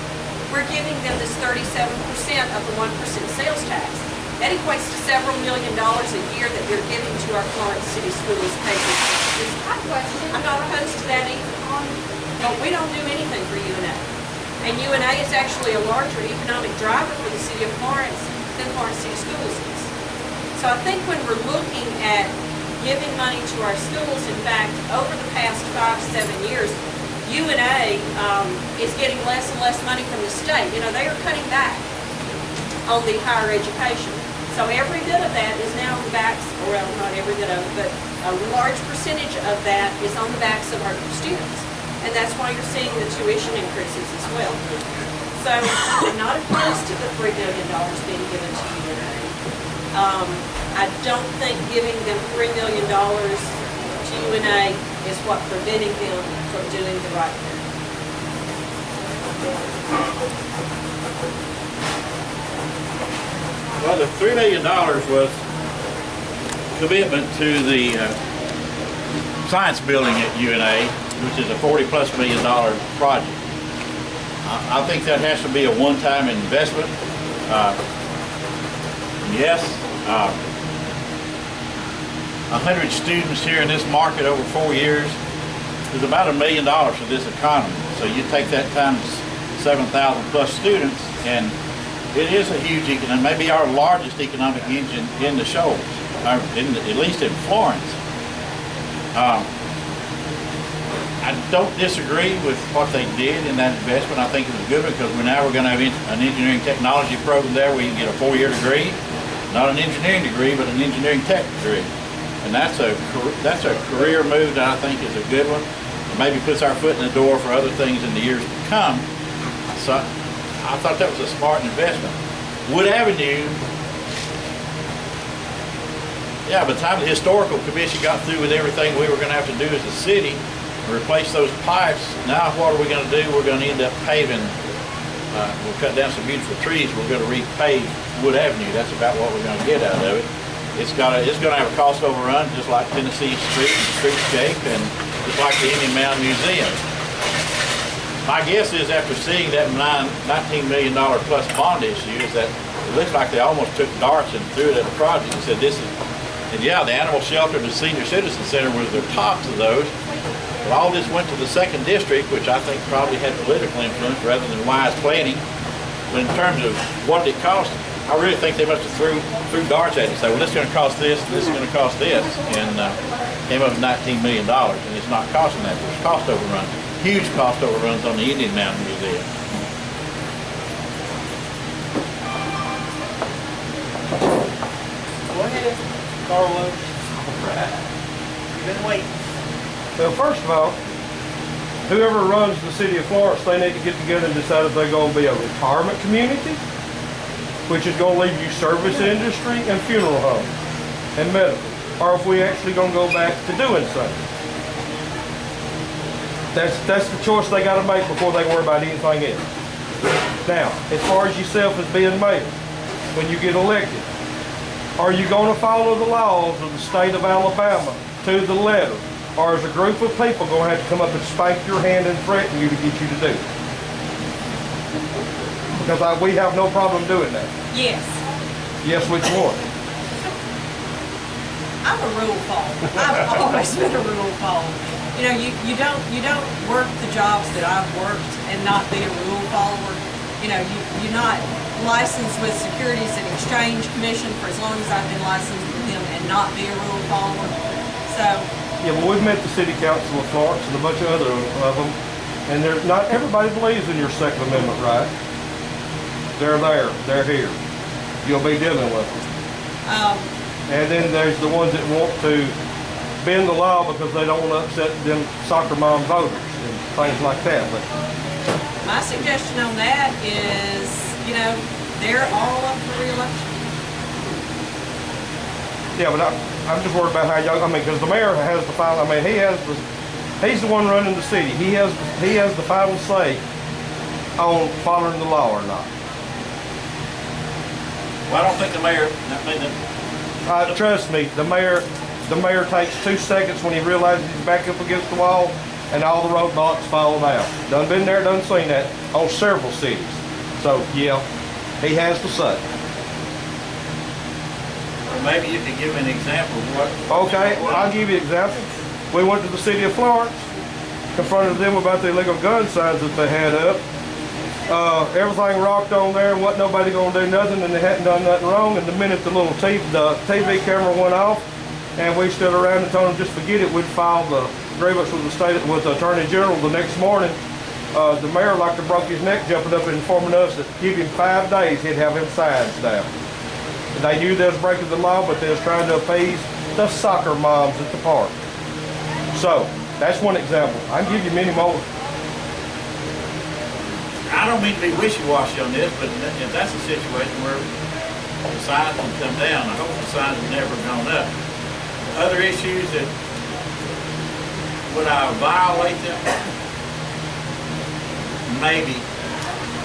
we're giving them this 37% of the 1% sales tax. That equates to several $1 million a year that they're giving to our Florence City schools patrons. I'm not opposed to that either, but we don't do anything for UNA. And UNA is actually a larger economic driver for the City of Florence than Florence City Schools is. So I think when we're looking at giving money to our schools, in fact, over the past 5 to 7 years, UNA is getting less and less money from the state. You know, they are cutting back on the higher education. So every bit of that is now on the backs, or well, not every bit of it, but a large percentage of that is on the backs of our students. And that's why you're seeing the tuition increases as well. So I'm not opposed to the $3 million being given to UNA. I don't think giving them $3 million to UNA is what preventing them from doing the right thing. Well, the $3 million was commitment to the science building at UNA, which is a $40+ million project. I think that has to be a one-time investment. Yes, 100 students here in this market over 4 years is about $1 million for this economy. So you take that times 7,000 plus students, and it is a huge economic, maybe our largest economic engine in the shoals, at least in Florence. I don't disagree with what they did in that investment. I think it was good because we're going to have an engineering technology program there where you can get a 4-year degree, not an engineering degree, but an engineering tech degree. And that's a career move that I think is a good one. It maybe puts our foot in the door for other things in the years to come. So I thought that was a smart investment. Wood Avenue, yeah, by the time the historical commission got through with everything we were going to have to do as a city, replace those pipes, now what are we going to do? We're going to end up paving. We'll cut down some beautiful trees. We're going to repave Wood Avenue. That's about what we're going to get out of it. It's going to have a cost overrun, just like Tennessee Street and Streetscape, and just like the Indian Mound Museum. My guess is, after seeing that $19 million plus bond issue, is that it looks like they almost took darts and threw it at the project and said, "This is." And yeah, the animal shelter, the senior citizen center was the tops of those. But all this went to the 2nd district, which I think probably had political influence rather than wise planning. But in terms of what it cost, I really think they must have threw darts at it and said, well, this is going to cost this, and this is going to cost this. And came up with $19 million, and it's not costing that. There's cost overruns, huge cost overruns on the Indian Mountain Museum. Go ahead, Carlos. All right. You've been waiting. Well, first of all, whoever runs the city of Florence, they need to get together and decide if they're going to be a retirement community, which is going to leave you service industry and funeral homes and medical, or if we actually going to go back to doing something. That's the choice they got to make before they worry about anything else. Now, as far as yourself as being mayor, when you get elected, are you going to follow the laws of the state of Alabama to the letter? Or is a group of people going to have to come up and spank your hand and threaten you to get you to do it? Because we have no problem doing that. Yes. Yes, which one? I'm a rule follower. I've always been a rule follower. You know, you don't work the jobs that I've worked and not be a rule follower. You know, you're not licensed with Securities and Exchange Commission for as long as I've been licensed with them and not be a rule follower. So. Yeah, well, we've met the City Council of Florence and a bunch of other of them, and not everybody believes in your Second Amendment right. They're there, they're here. You'll be dealing with them. And then there's the ones that want to bend the law because they don't want to upset them soccer mom voters and things like that. But my suggestion on that is, you know, they're all up for re-election. yeah, but I'm just worried about how y'all, because the mayor has the final, he's the one running the city. He has the final say on following the law or not. Well, I don't think the mayor, Trust me, the mayor the mayor takes 2 seconds when he realizes he's back up against the wall, and all the roadblocks fall down. Done been there, done seen that on several cities. So yeah, he has the say. Or maybe you could give an example of what. Okay, I'll give you an example. We went to the city of Florence, confronted them about the illegal gun signs that they had up. Everything rocked on there, and wasn't nobody gonna do nothing, and they hadn't done nothing wrong. And the minute the little TV camera went off, and we stood around and told them just forget it, we'd file the grievance with the Attorney General the next morning. The mayor like to broke his neck jumping up and informing us that give him 5 days, he'd have him signs down. And they knew they was breaking the law, but they was trying to appease the soccer moms at the park. So that's one example. I can give you many more. I don't mean to be wishy-washy on this, but if that's a situation where the signs will come down, I hope the signs have never gone up. Other issues that, would I violate them? Maybe.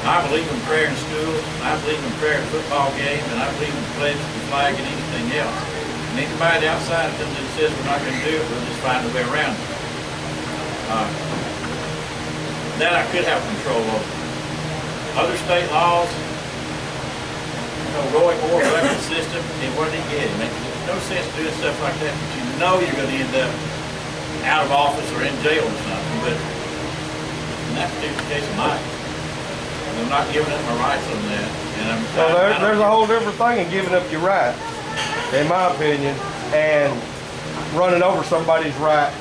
I believe in prayer in school, I believe in prayer at football games, and I believe in pledging the flag and anything else. And anybody outside comes in and says we're not going to do it, we'll just find a way around it. That I could have control over. Other state laws, Roy Moore weapon system, and what did he get? It makes no sense doing stuff like that, but you know you're going to end up out of office or in jail or something. But in that particular case of mine, I'm not giving up my rights on that. And There's a whole different thing in giving up your rights, in my opinion, and running over somebody's rights.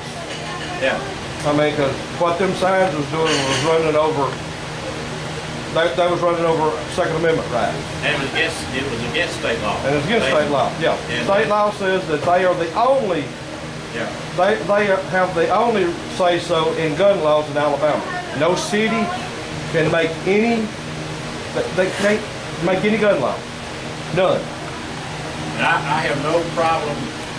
Yeah. I mean, because what them signs was doing was running over. They was running over Second Amendment rights. And it was against state law. And it's against state law, yeah. And state law says that they are the only, they have the only say-so in gun laws in Alabama. No city can make any, they can't make any gun law. None. And I have no problem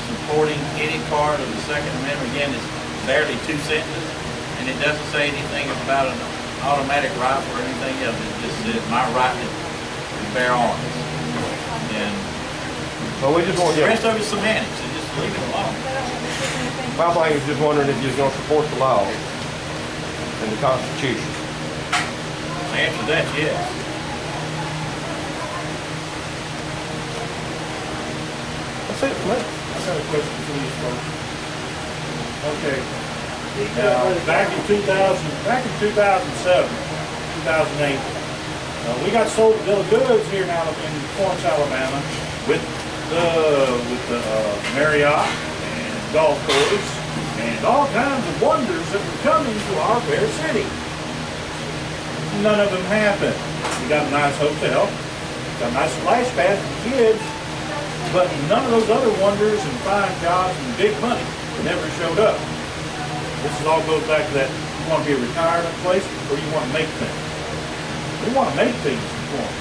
supporting any part of the Second Amendment. Again, it's barely 2 sentences, and it doesn't say anything about an automatic rifle or anything else. It just says my right to bear arms. And So we just want the you. rest of it's semantics. So just leave it alone. My thing is just wondering if you're going to support the law and the Constitution. The answer to that, yes. That's it for me. I got a question for you folks. Okay. Back in 2007, 2008, we got sold a bill of goods here now in Florence, Alabama, with the Marriott and golf course and all kinds of wonders that were coming to our fair city. None of them happened. We got a nice hotel, got a nice splash pad for the kids, but none of those other wonders and fine jobs and big money never showed up. This all goes back to that, you want to be a retirement place or you want to make things. We want to make things for them.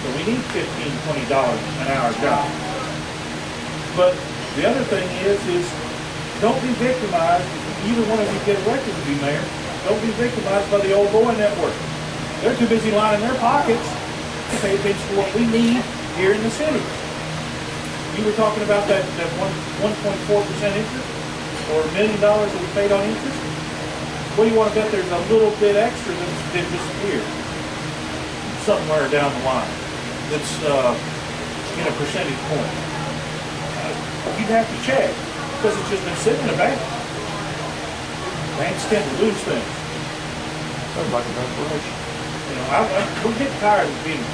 So we need $15, $20 an hour job. But the other thing is don't be victimized. If either one of you get elected to be mayor, don't be victimized by the old boy network. They're too busy lining their pockets to pay attention to what we need here in the city. You were talking about that 1.4% interest or $1 million that we paid on interest. What do you want to bet there's a little bit extra that's been disappeared somewhere down the line that's in a percentage point? You'd have to check because it's just been sitting in a bank. Banks tend to lose things. Sounds like an explanation. You know, we're getting tired of being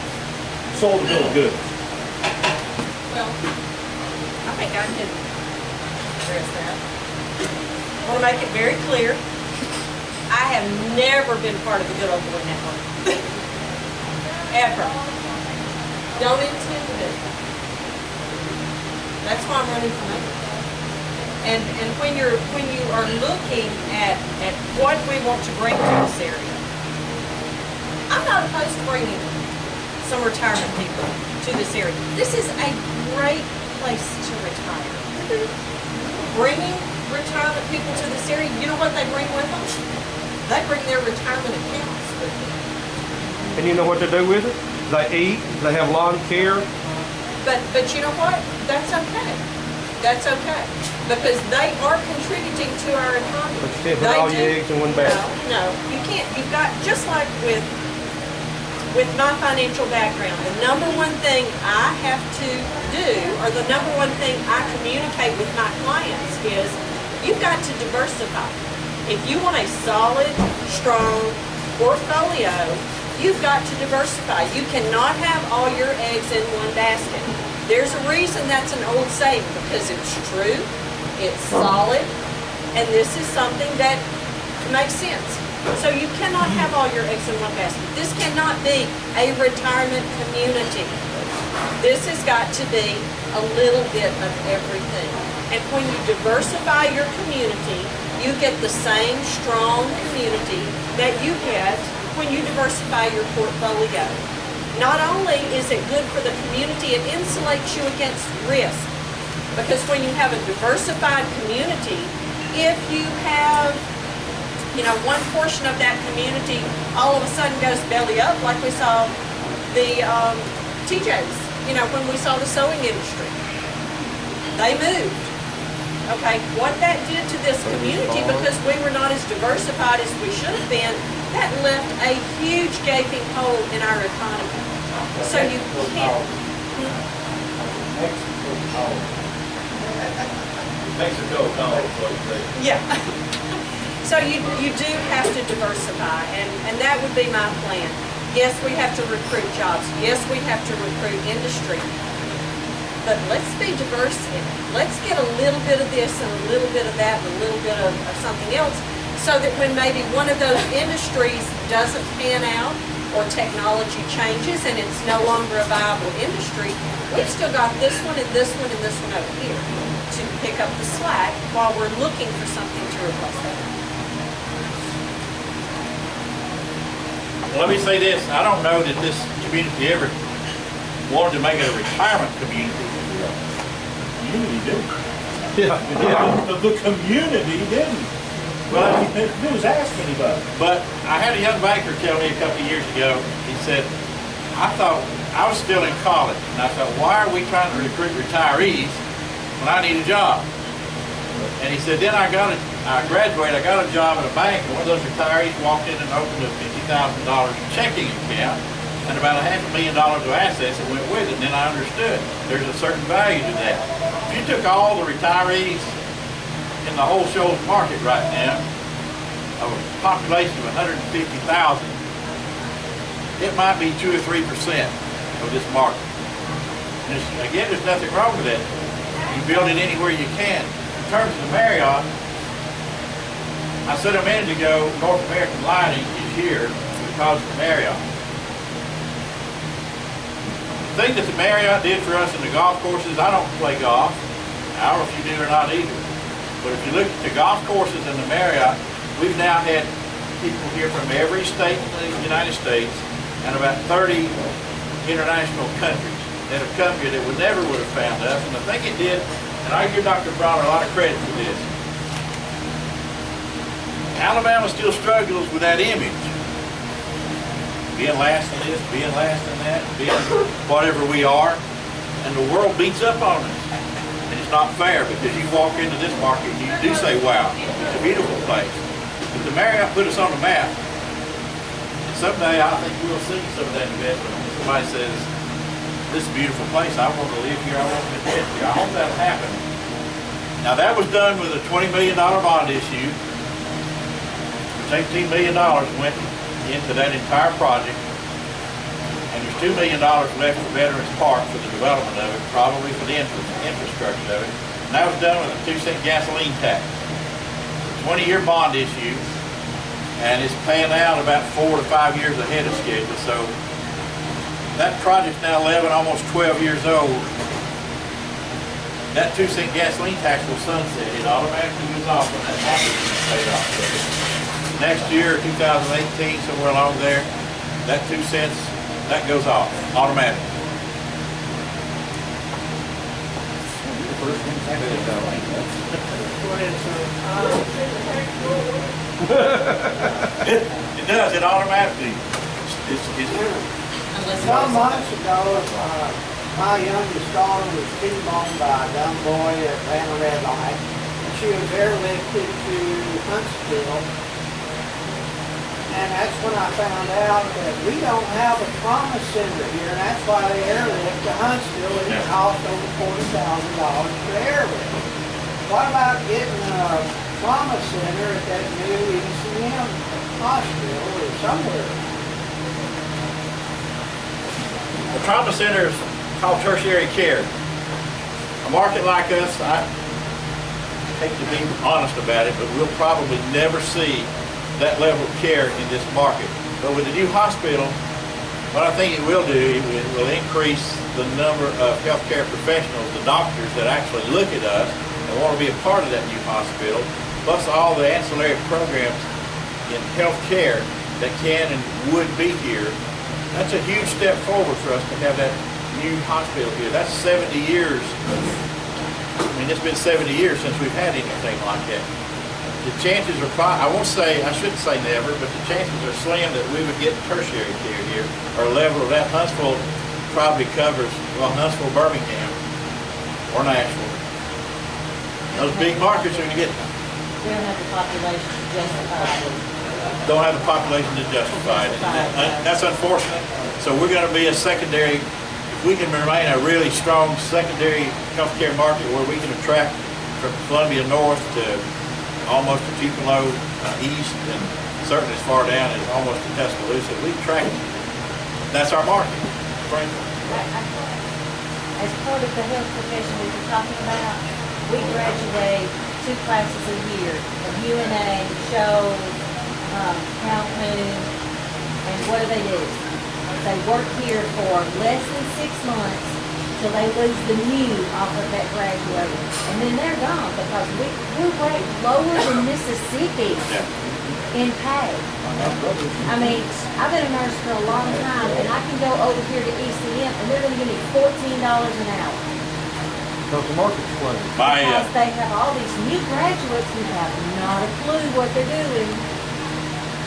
sold a bill of goods. Well, I think I can address that. I want to make it very clear. I have never been part of the good old boy network. Ever. Don't intend to be. That's why I'm running for mayor. And when you are looking at what we want to bring to this area, I'm not opposed to bringing some retirement people to this area. This is a great place to retire. Bringing retirement people to this area, you know what they bring with them? They bring their retirement accounts with them. And you know what to do with it? They eat, they have lawn care. But you know what? That's okay. That's okay, because they are contributing to our economy. But you can't put They all your do- eggs in one basket. No, you can't. You've got, just like with my financial background, the number one thing I have to do, or the number one thing I communicate with my clients is, you've got to diversify. If you want a solid, strong portfolio, you've got to diversify. You cannot have all your eggs in one basket. There's a reason that's an old saying, because it's true, it's solid, and this is something that makes sense. So you cannot have all your eggs in one basket. This cannot be a retirement community. This has got to be a little bit of everything. And when you diversify your community, you get the same strong community that you get when you diversify your portfolio. Not only is it good for the community, it insulates you against risk. Because when you have a diversified community, if you have, one portion of that community all of a sudden goes belly up, like we saw the TJs, when we saw the sewing industry. They moved. Okay, what that did to this community, because we were not as diversified as we should have been, that left a huge gaping hole in our economy. So you can't. Mexico, Yeah. So you do have to diversify, and that would be my plan. Yes, we have to recruit jobs. Yes, we have to recruit industry. But let's be diverse in it. Let's get a little bit of this and a little bit of that and a little bit of something else, so that when maybe one of those industries doesn't pan out, or technology changes and it's no longer a viable industry, we've still got this one and this one and this one over here to pick up the slack while we're looking for something to replace that. Let me say this, I don't know that this community ever wanted to make it a retirement community. Community didn't. Yeah. The community didn't. Well, Who was asking anybody? but I had a young banker tell me a couple of years ago, he said, I thought, I was still in college, and I thought, why are we trying to recruit retirees when I need a job? And he said, then I graduated, I got a job at a bank, and one of those retirees walked in and opened a $50,000 checking account, and about $500,000 of assets that went with it. And then I understood there's a certain value to that. If you took all the retirees in the whole Shoals market right now, of a population of 150,000, it might be 2 or 3% of this market. And again, there's nothing wrong with that. You build it anywhere you can. In terms of the Marriott, I said a minute ago, North American Lighting is here because of the Marriott. The thing that the Marriott did for us in the golf courses, I don't play golf. I don't know if you do or not either. But if you look at the golf courses in the Marriott, we've now had people here from every state in the United States and about 30 international countries that have come here that would never have found us. And I think it did, and I give Dr. Bronner a lot of credit for this. Alabama still struggles with that image. Being last in this, being last in that, being whatever we are, and the world beats up on us. And it's not fair, because you walk into this market and you do say, wow, it's a beautiful place. But the Marriott put us on the map. And someday I think we'll see some of that investment. Somebody says, this is a beautiful place, I want to live here, I want to invest here. I hope that'll happen. Now that was done with a $20 million bond issue, which $18 million went into that entire project. And there's $2 million left for Veterans Park for the development of it, probably for the infrastructure of it. And that was done with a 2-cent gasoline tax. 20-year bond issue, and it's paying out about 4 to 5 years ahead of schedule. So that project's now 11, almost 12 years old. That 2-cent gasoline tax will sunset. It automatically goes off when that bond is paid off. So next year, 2018, somewhere along there, that 2 cents, that goes off automatically. Go ahead, sir. It does, it automatically. It's Unless Some months ago, My youngest daughter was T-boned by a dumb boy that ran a red light. And she was airlifted to Huntsville. And that's when I found out that we don't have a trauma center here, and that's why they airlift to Huntsville, and it costs over $40,000 per airlift. What about getting a trauma center at that new ECM hospital or somewhere? The trauma center is called tertiary care. A market like us, I hate to be honest about it, but we'll probably never see that level of care in this market. But with the new hospital, what I think it will do, it will increase the number of healthcare professionals, the doctors that actually look at us and want to be a part of that new hospital, plus all the ancillary programs in healthcare that can and would be here. That's a huge step forward for us to have that new hospital here. That's 70 years. I mean, it's been 70 years since we've had anything like that. The chances are, I won't say, I shouldn't say never, but the chances are slim that we would get tertiary care here, or a level of that. Huntsville probably covers, well, Huntsville, Birmingham, or Nashville. Those big markets are going to get. We don't have the population to justify it. Don't have the population to justify it. That's unfortunate. So we're going to be a secondary, if we can remain a really strong secondary healthcare market where we can attract from Columbia North to almost to Tupelo east, and certainly as far down as almost to Tuscaloosa. We attract it. That's our market, frankly. As part of the health profession that you're talking about, we graduate 2 classes a year from UNA, Show, Calhoun, and what do? They work here for less than 6 months till they lose the new off of that graduating. And then they're gone because we're ranked lower than Mississippi in pay. I mean, I've been a nurse for a long time, and I can go over here to ECM and they're going to give me $14 an hour. Because the market's flooded. Because they have all these new graduates who have not a clue what they're doing.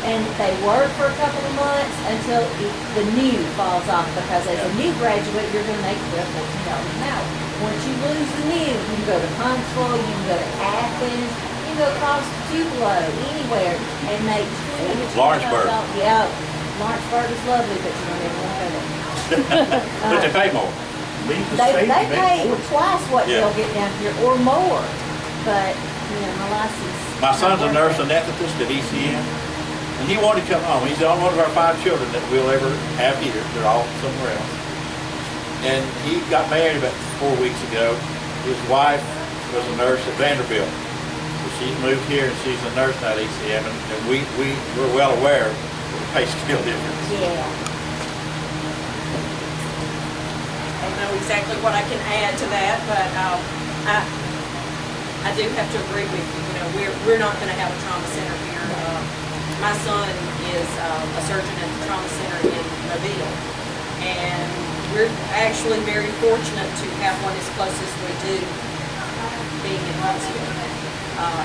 And they work for a couple of months until the new falls off, because as a new graduate, you're going to make $12, $14 an hour. Once you lose the new, you can go to Huntsville, you can go to Athens, you can go across to Tupelo, anywhere, and make $20 Lawrenceburg. Yeah, Lawrenceburg is lovely, but you don't ever want to go there. But they pay more. They pay twice what they'll get down here, or more. But, you know, my license. My son's a nurse anesthetist at ECM. And he wanted to come home. He's the only one of our 5 children that we'll ever have here. They're all somewhere else. And he got married about 4 weeks ago. His wife was a nurse at Vanderbilt. So she's moved here and she's a nurse now at ECM. And we're well aware of the pay scale difference. Yeah. I don't know exactly what I can add to that, but I do have to agree with you. You know, we're not going to have a trauma center here. My son is a surgeon at the trauma center in Mobile, and we're actually very fortunate to have one as close as we do, being in Huntsville.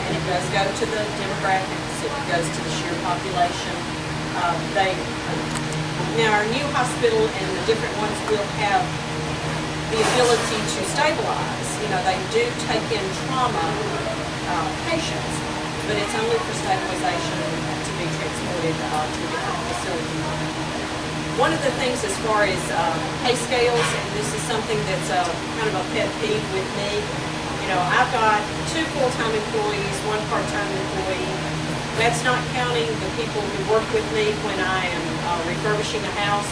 And it does go to the demographics, it goes to the sheer population. Now our new hospital and the different ones will have the ability to stabilize. You know, they do take in trauma patients, but it's only for stabilization to be transported to a different facility. One of the things as far as pay scales, and this is something that's kind of a pet peeve with me, you know, I've got 2 full-time employees, 1 part-time employee. That's not counting the people who work with me when I am refurbishing a house.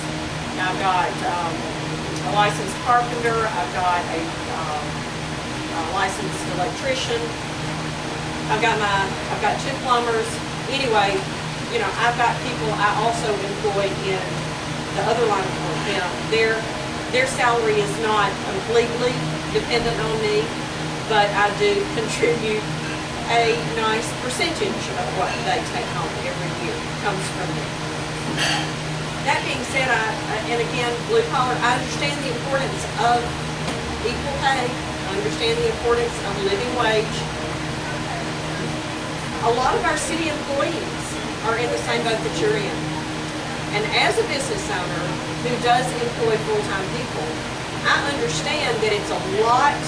I've got a licensed carpenter, I've got a licensed electrician, I've got 2 plumbers. Anyway, you know, I've got people I also employ in the other line of work. You know, their salary is not completely dependent on me, but I do contribute a nice percentage of what they take home every year comes from me. That being said, and again, blue collar, I understand the importance of equal pay. I understand the importance of living wage. A lot of our city employees are in the same boat that you're in. And as a business owner who does employ full-time people, I understand that it's a lot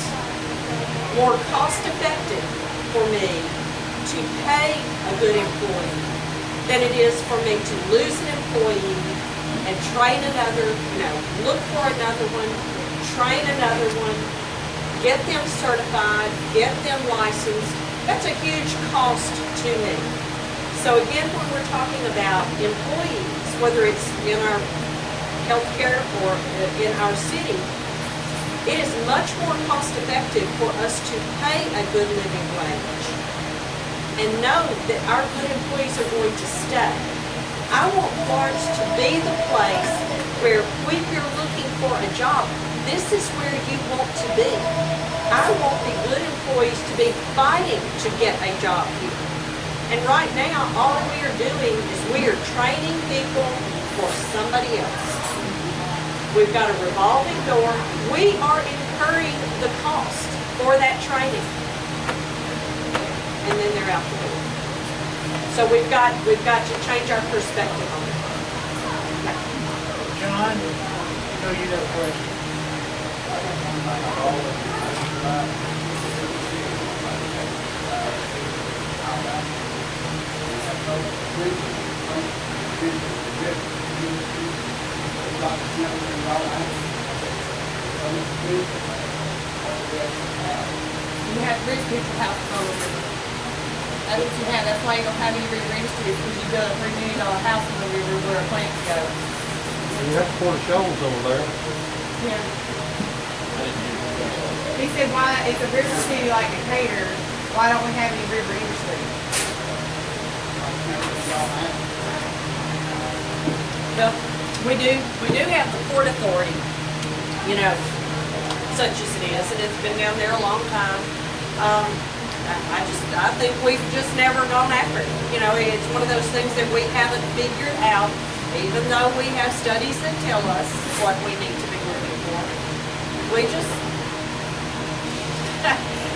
more cost effective for me to pay a good employee than it is for me to lose an employee and train another, look for another one, train another one, get them certified, get them licensed. That's a huge cost to me. So again, when we're talking about employees, whether it's in our healthcare or in our city, it is much more cost effective for us to pay a good living wage and know that our good employees are going to stay. I want Florence to be the place where when you're looking for a job, this is where you want to be. I want the good employees to be fighting to get a job here. And right now, all we are doing is we are training people for somebody else. We've got a revolving door. We are incurring the cost for that training. And then they're out the door. So we've got to change our perspective on it. John, you have a question. You have residential houses on the river. That's what you have. That's why you don't have any river industry, because you build a $3 million house on the river where our plants go. You have to put a shoals over there. Yeah. He said, why, it's a river city like Decatur, why don't we have any river industry? Well, we do have the Port Authority, such as it is, and it's been down there a long time. I think we've just never gone after it. It's one of those things that we haven't figured out, even though we have studies that tell us what we need to be looking for. We just,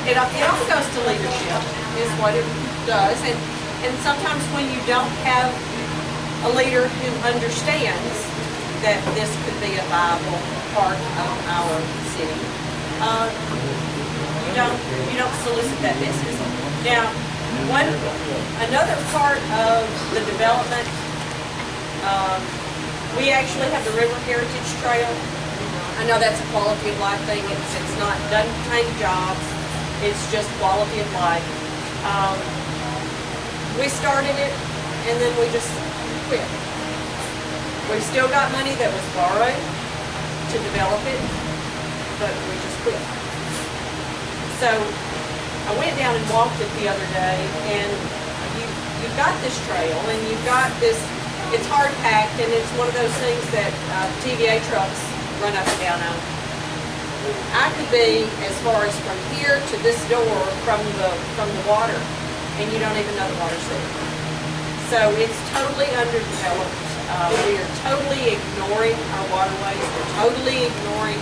it all goes to leadership, is what it does. And sometimes when you don't have a leader who understands that this could be a viable part of our city, you don't solicit that business. Now, another part of the development, we actually have the River Heritage Trail. I know that's a quality of life thing. It's not, doesn't contain jobs. It's just quality of life. We started it and then we just quit. We've still got money that was borrowed to develop it, but we just quit. So I went down and walked it the other day, and you've got this trail, and you've got this, it's hard packed, and it's one of those things that TVA trucks run up and down on. I could be as far as from here to this door from the water, and you don't even know the water's there. So it's totally underdeveloped. We are totally ignoring our waterways. We're totally ignoring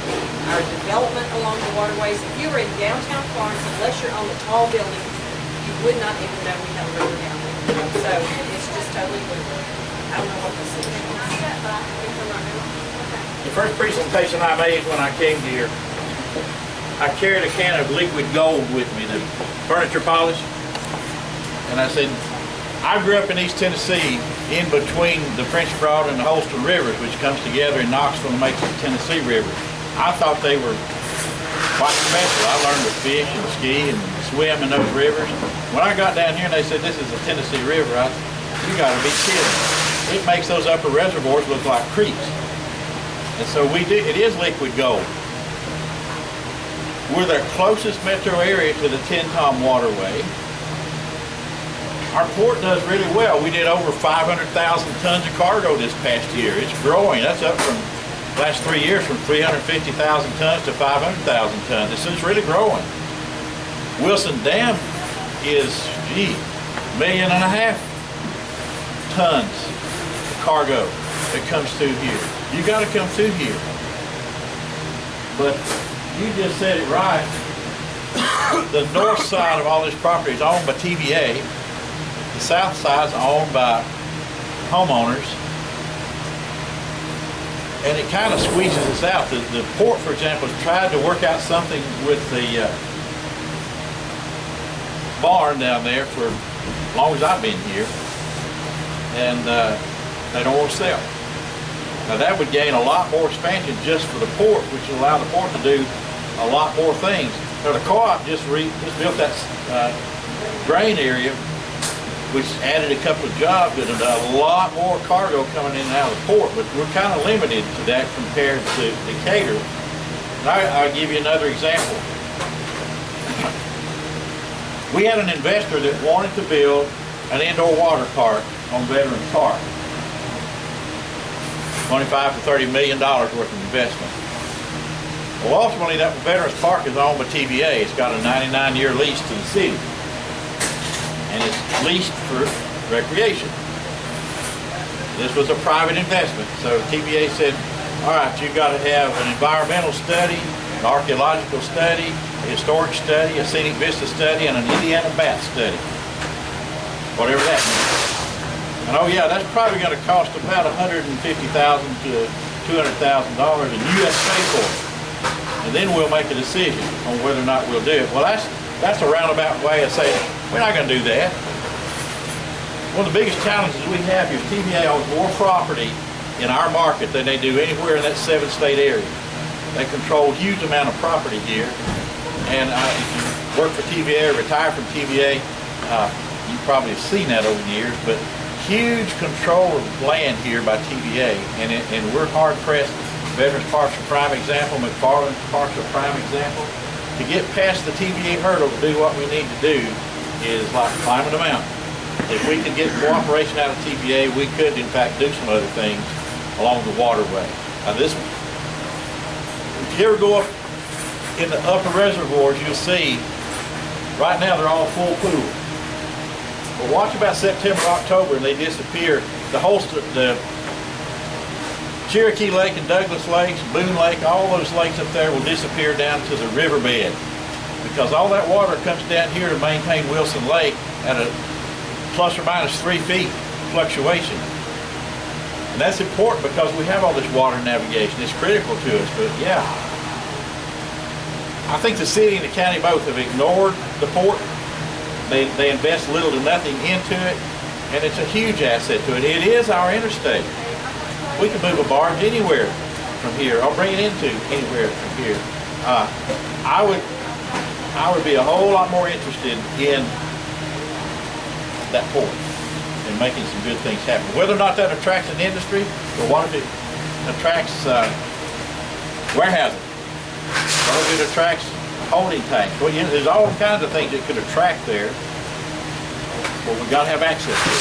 our development along the waterways. If you were in downtown Florence, unless you're on the tall buildings, you would not even know we have a river down there. So it's just totally weird. I don't know what the solution is. The first presentation I made when I came here, I carried a can of liquid gold with me, the furniture polish, and I said, I grew up in East Tennessee in between the French Broad and the Holston Rivers, which comes together in Knoxville and makes the Tennessee River. I thought they were quite special. I learned to fish and ski and swim in those rivers. When I got down here and they said this is a Tennessee River, I said, you gotta be kidding. It makes those upper reservoirs look like creeks. And so it is liquid gold. We're the closest metro area to the Ten-Tom waterway. Our port does really well. We did over 500,000 tons of cargo this past year. It's growing. That's up from last 3 years from 350,000 tons to 500,000 tons. This is really growing. Wilson Dam is, 1.5 million tons of cargo that comes through here. You got to come through here. But you just said it right. The north side of all this property is owned by TVA. The south side is owned by homeowners. and it kind of squeezes us out. The port, for example, has tried to work out something with the barn down there for as long as I've been here, and they don't want to sell. Now that would gain a lot more expansion just for the port, which would allow the port to do a lot more things. Now the co-op just built that grain area, which added a couple of jobs and a lot more cargo coming in and out of the port, but we're kind of limited to that compared to Decatur. And I'll give you another example. We had an investor that wanted to build an indoor water park on Veterans Park. $25 to $30 million worth of investment. Well, ultimately that Veterans Park is owned by TVA. It's got a 99-year lease to the city. And it's leased for recreation. This was a private investment. So TVA said, all right, you've got to have an environmental study, an archaeological study, a historic study, a scenic vista study, and an Indiana bat study. Whatever that means. And oh yeah, that's probably going to cost about $150,000 to $200,000 in US pay for it. And then we'll make a decision on whether or not we'll do it. Well, that's a roundabout way of saying, we're not going to do that. One of the biggest challenges we have here is TVA owns more property in our market than they do anywhere in that 7-state area. They control a huge amount of property here. And if you work for TVA or retire from TVA, you probably have seen that over the years, but huge control of land here by TVA, and we're hard pressed. Veterans Park's a prime example, McFarland Park's a prime example. To get past the TVA hurdle to do what we need to do is like climbing a mountain. If we could get cooperation out of TVA, we could in fact do some other things along the waterway. Now this, if you ever go up in the upper reservoirs, you'll see right now they're all full pools. But watch about September, October, and they disappear. The Cherokee Lake and Douglas Lakes, Boone Lake, all those lakes up there will disappear down to the riverbed because all that water comes down here to maintain Wilson Lake at a plus or minus 3 feet fluctuation. And that's important because we have all this water navigation. It's critical to us, but yeah. I think the city and the county both have ignored the port. They invest little to nothing into it, and it's a huge asset to it. It is our interstate. We can move a barge anywhere from here, or bring it into anywhere from here. I would be a whole lot more interested in that port and making some good things happen. Whether or not that attracts an industry, or what if it attracts warehousing, or if it attracts holding tanks. Well, you know, there's all kinds of things that could attract there, but we've got to have access to it.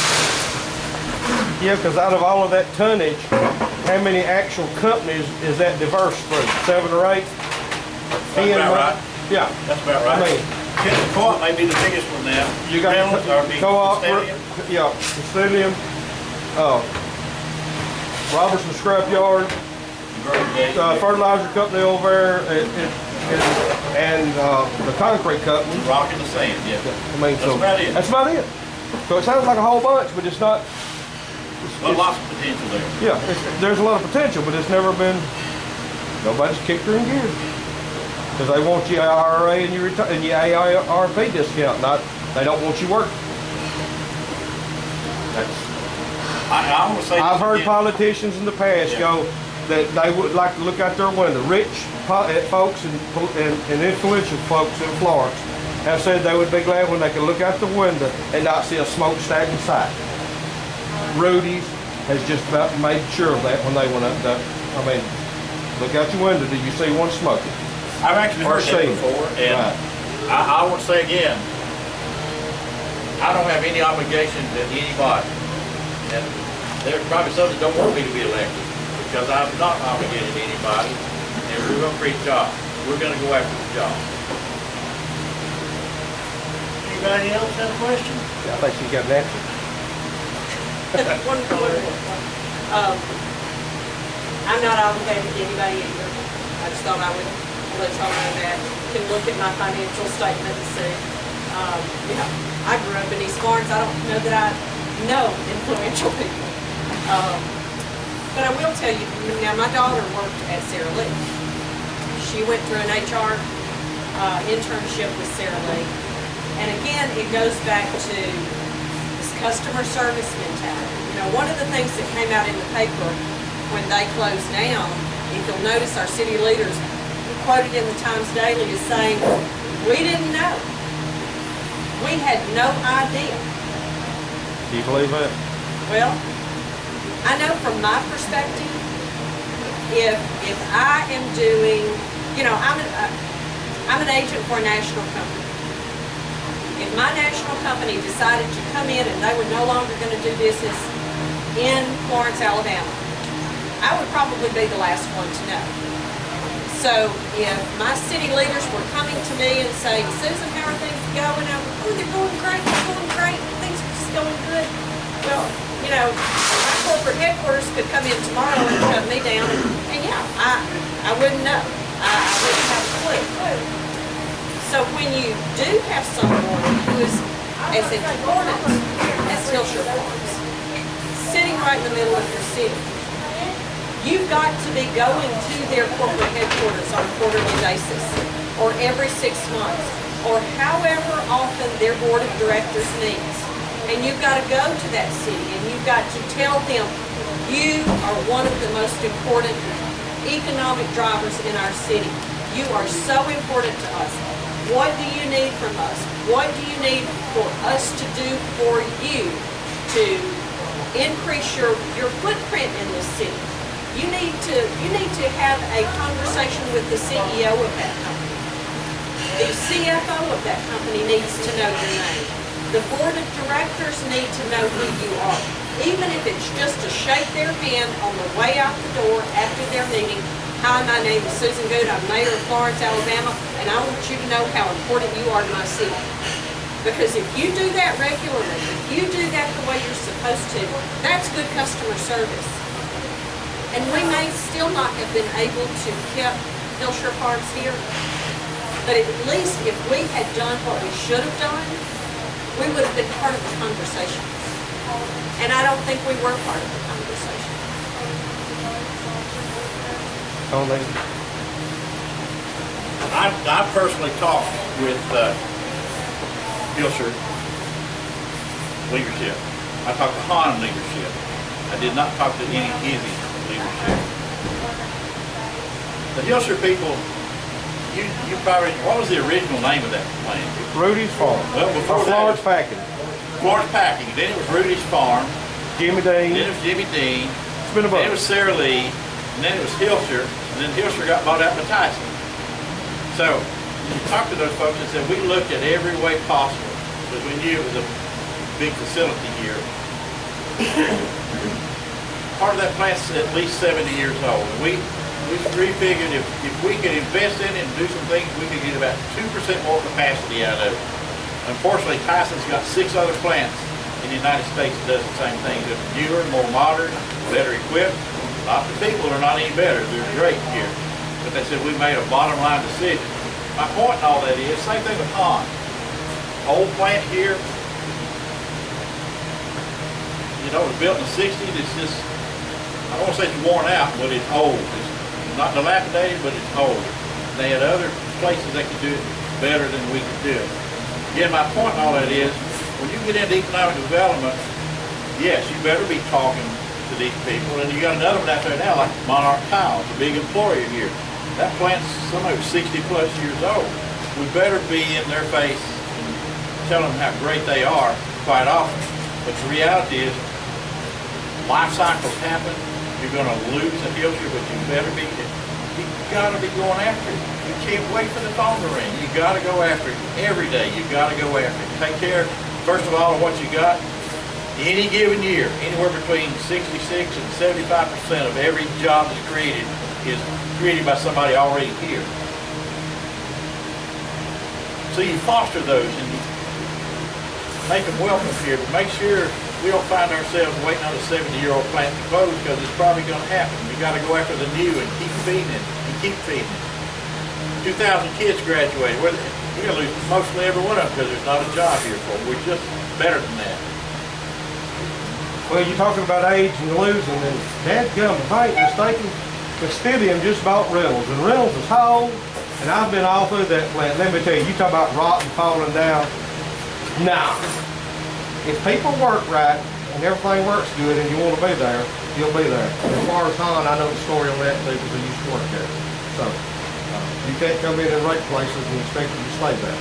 Yeah, because out of all of that tonnage, how many actual companies is that diverse through? 7 or 8? That's about right. Yeah. That's about right. I mean, the co-op may be the biggest one now. You got co-op, yeah, Castilian, Robertson Scrapyard, fertilizer company over there, and the concrete company. Rock and the sand, yeah. I mean, that's about it. That's about it. So it sounds like a whole bunch, but it's not. There's lots of potential there. Yeah, there's a lot of potential, but it's never been. Nobody's kicked her in gear because they want your IRA and your ARP discount. They don't want you working. I want to say. I've heard politicians in the past go that they would like to look out their window. Rich folks and influential folks in Florence have said they would be glad when they could look out the window and not see a smokestack in sight. Rudy's has just about made sure of that when they went up there. I mean, look out your window, do you see one smoking? I've actually heard that before, and right. I want to say again, I don't have any obligation to anybody. And there's probably some that don't want me to be elected because I'm not obligated to anybody, and we're going to create jobs. We're going to go after the job. Anybody else have a question? I think she's got an answer. One more. I'm not obligated to anybody either. I just thought I would let y'all know that. You can look at my financial statement and see. I grew up in East Florence. I don't know that I know influential people. But I will tell you, now my daughter worked at Sara Lee. She went through an HR internship with Sara Lee. And again, it goes back to this customer service mentality. You know, one of the things that came out in the paper when they closed down, if you'll notice our city leaders quoted in the Times Daily as saying, we didn't know. We had no idea. Do you believe that? Well, I know from my perspective, if I am doing, you know, I'm an agent for a national company. If my national company decided to come in and they were no longer going to do business in Florence, Alabama, I would probably be the last one to know. So if my city leaders were coming to me and saying, Susan, how are things going? Oh, they're going great, things are just going good. Well, you know, my corporate headquarters could come in tomorrow and shut me down, and yeah, I wouldn't know. I wouldn't have a clue. So when you do have someone who is as important as Hillshire Farms, sitting right in the middle of your city, you've got to be going to their corporate headquarters on a quarterly basis, or every 6 months, or however often their board of directors meets. And you've got to go to that city, and you've got to tell them, you are one of the most important economic drivers in our city. You are so important to us. What do you need from us? What do you need for us to do for you to increase your footprint in this city? You need to have a conversation with the CEO of that company. The CFO of that company needs to know your name. The board of directors need to know who you are. Even if it's just to shake their hand on the way out the door after their meeting. Hi, my name is Susan Good. I'm mayor of Florence, Alabama, and I want you to know how important you are to my city. Because if you do that regularly, if you do that the way you're supposed to, that's good customer service. And we may still not have been able to keep Hillshire Farms here, but at least if we had done what we should have done, we would have been part of the conversation. And I don't think we were part of the conversation. I personally talked with Hillshire leadership. I talked to Han leadership. I did not talk to any Izzy leadership. The Hillshire people, you probably, what was the original name of that plant? Rudy's Farm. Well, before Florence that, Packing. Florence Packing. Then it was Rudy's Farm. Jimmy Dean. Then it was Jimmy Dean. It's been a bunch. Then it was Sara Lee. And then it was Hillshire. And then Hillshire got bought out by Tyson. So you talk to those folks and said, we looked at every way possible because we knew it was a big facility here. Part of that plant's at least 70 years old. We figured if we could invest in it and do some things, we could get about 2% more capacity out of it. Unfortunately, Tyson's got 6 other plants in the United States that does the same thing. They're newer, more modern, better equipped. Not the people are not any better. They're great here. But they said we made a bottom line decision. My point in all that is, same thing with Han. Old plant here, you know, it was built in the 60s. It's just, I don't want to say it's worn out, but it's old. It's not dilapidated, but it's old. They had other places that could do it better than we could do it. Again, my point in all that is, when you get into economic development, yes, you better be talking to these people. And you got another one out there now, like Monarch Tiles, a big employer here. That plant's some of it's 60+ years old. We better be in their face and tell them how great they are quite often. But the reality is, life cycles happen. You're going to lose a Hillshire, but you better be, you got to be going after it. You can't wait for the phone to ring. You got to go after it every day. You got to go after it. Take care, first of all, of what you got. Any given year, anywhere between 66 and 75% of every job that's created is created by somebody already here. So you foster those and you make them welcome here, but make sure we don't find ourselves waiting on a 70-year-old plant to close, because it's probably going to happen. We got to go after the new and keep feeding it and keep feeding it. 2,000 kids graduated. We're going to lose mostly every one of them because there's not a job here for them. We're just better than that. Well, you're talking about age and losing, and dadgum, if I ain't mistaken, Custodian just bought Reynolds, and Reynolds is how old? And I've been all through that plant. Let me tell you, you talk about rotting, falling down. Nah. If people work right and everything works good and you want to be there, you'll be there. And as far as Han, I know the story on that too because I used to work there. So you can't come in and rate places and expect them to stay there.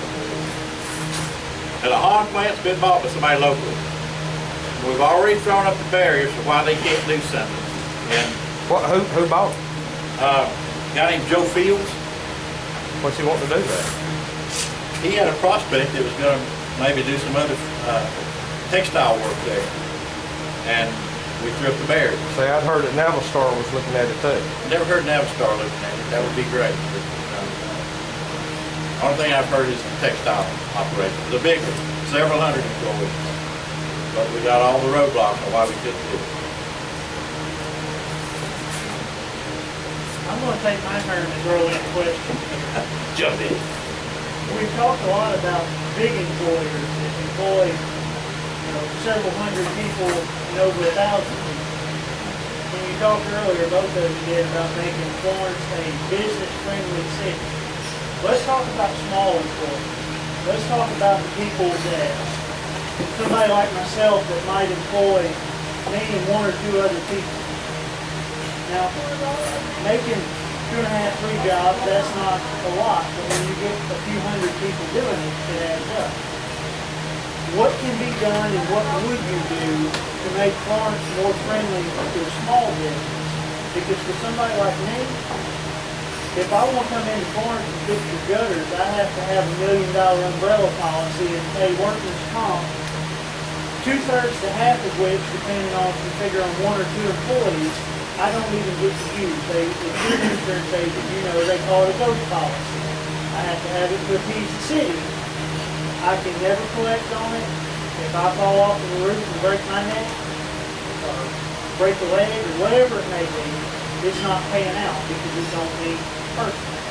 And the hog plant's been bought by somebody locally. We've already thrown up the barriers for why they can't do something. And Who bought it? guy named Joe Fields, What's he wanting to do there? he had a prospect that was going to maybe do some other textile work there. And we threw up the barriers. See, I'd heard that Navistar was looking at it too. Never heard Navistar looking at it. That would be great. But, only thing I've heard is the textile operation. The big one, several hundred employees. But we got all the roadblocks on why we couldn't do it. I'm gonna take my turn and throw in a question. Jump in. We've talked a lot about big employers that employ, several hundred people and over 1,000 people. When you talked earlier, both of you did, about making Florence a business-friendly city. Let's talk about small employers. Let's talk about the people that, somebody like myself that might employ me and one or two other people. Now, making 2.5, 3 jobs, that's not a lot, but when you get a few hundred people doing it, it adds up. What can be done and what would you do to make Florence more friendly to a small business? Because for somebody like me, if I want to come into Florence and fix your gutters, I have to have $1 million umbrella policy and pay workers' comp, 2/3 to half of which, depending on if you figure on 1 or 2 employees, I don't even get to use. It's your insurance agent, they call it a ghost policy. I have to have it to appease the city. I can never collect on it. If I fall off of the roof and break my neck, or break a leg, or whatever it may be, it's not paying out because it's on me personally.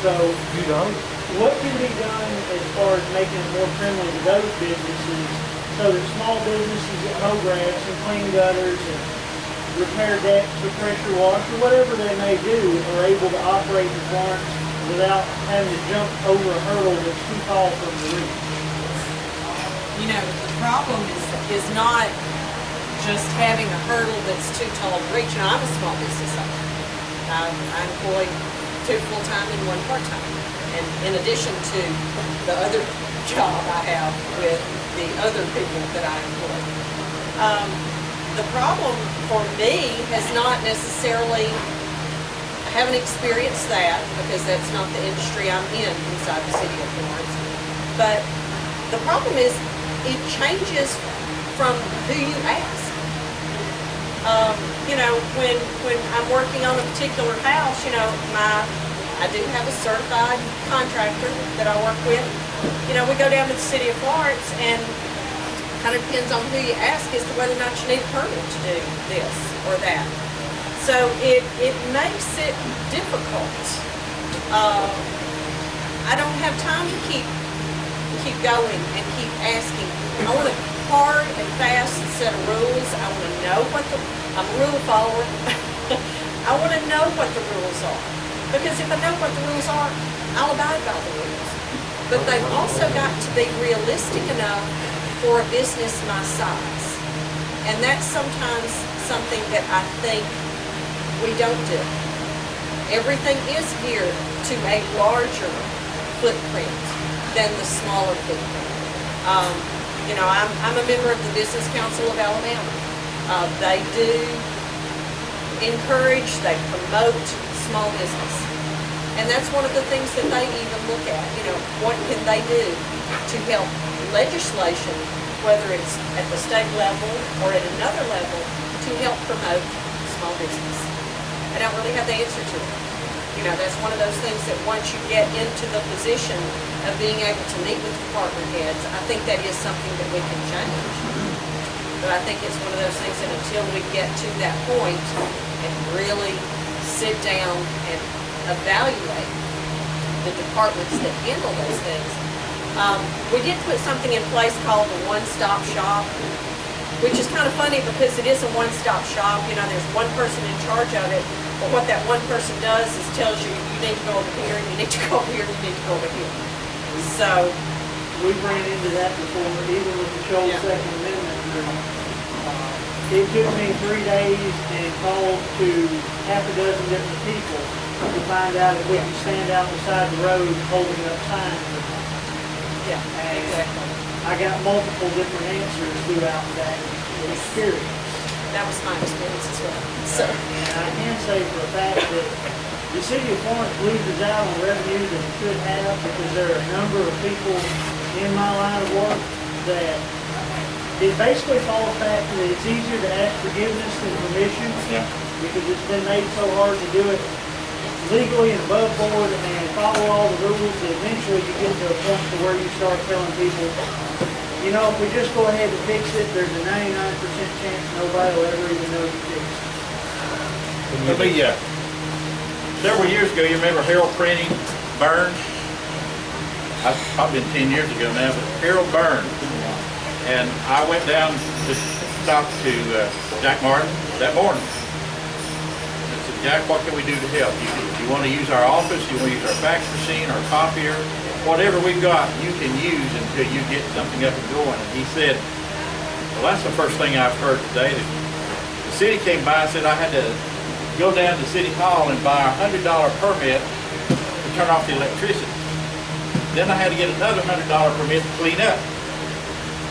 So, what can be done as far as making it more friendly to those businesses so that small businesses that mow grass and clean gutters and repair decks or pressure wash or whatever they may do are able to operate in Florence without having to jump over a hurdle that's too tall from the roof? The problem is not just having a hurdle that's too tall to reach. I'm a small business owner. I employ 2 full-time and 1 part-time. And in addition to the other job I have with the other people that I employ. The problem for me has not necessarily, I haven't experienced that because that's not the industry I'm in inside the city of Florence. But the problem is it changes from who you ask. When I'm working on a particular house, I do have a certified contractor that I work with. We go down to the city of Florence and kind of depends on who you ask as to whether or not you need a permit to do this or that. So it makes it difficult. I don't have time to keep going and keep asking. I want a hard and fast set of rules. I want to know I'm a rule follower. I want to know what the rules are. Because if I know what the rules are, I'll abide by the rules. But they've also got to be realistic enough for a business my size. And that's sometimes something that I think we don't do. Everything is geared to a larger footprint than the smaller footprint. I'm a member of the Business Council of Alabama. They do encourage, they promote small business. And that's one of the things that they even look at. What can they do to help legislation, whether it's at the state level or at another level, to help promote small business. I don't really have the answer to it. That's one of those things that once you get into the position of being able to meet with department heads, I think that is something that we can change. But I think it's one of those things that until we get to that point and really sit down and evaluate the departments that handle those things, we did put something in place called the one-stop shop, which is kind of funny because it is a one-stop shop. You know, there's one person in charge of it, but what that one person does is tells you, you need to go over here, you need to go over here, you need to go over here. So, We've ran into that before, even with the Shoals Yeah. Second Amendment. It took me 3 days and called to half a dozen different people to find out if we could stand out beside the road holding up signs. yeah, exactly. I got multiple different answers throughout that experience. That was my experience as well. So, And I can say for a fact that the city of Florence loses out on revenue that it should have because there are a number of people in my line of work that it basically falls back to that it's easier to ask forgiveness than permission because it's been made so hard to do it legally and above board and follow all the rules that eventually you get to a point to where you start telling people, you know, if we just go ahead and fix it, there's a 99% chance nobody will ever even know you fixed it. Let me, several years ago, you remember Harold Printing burned? That's probably been 10 years ago now, but Harold burned. And I went down to talk to Jack Martin that morning. I said, Jack, what can we do to help? You want to use our office, you want to use our fax machine, our copier, whatever we've got, you can use until you get something up and going. And he said, well, that's the first thing I've heard today. The city came by and said I had to go down to City Hall and buy a $100 permit to turn off the electricity. Then I had to get another $100 permit to clean up.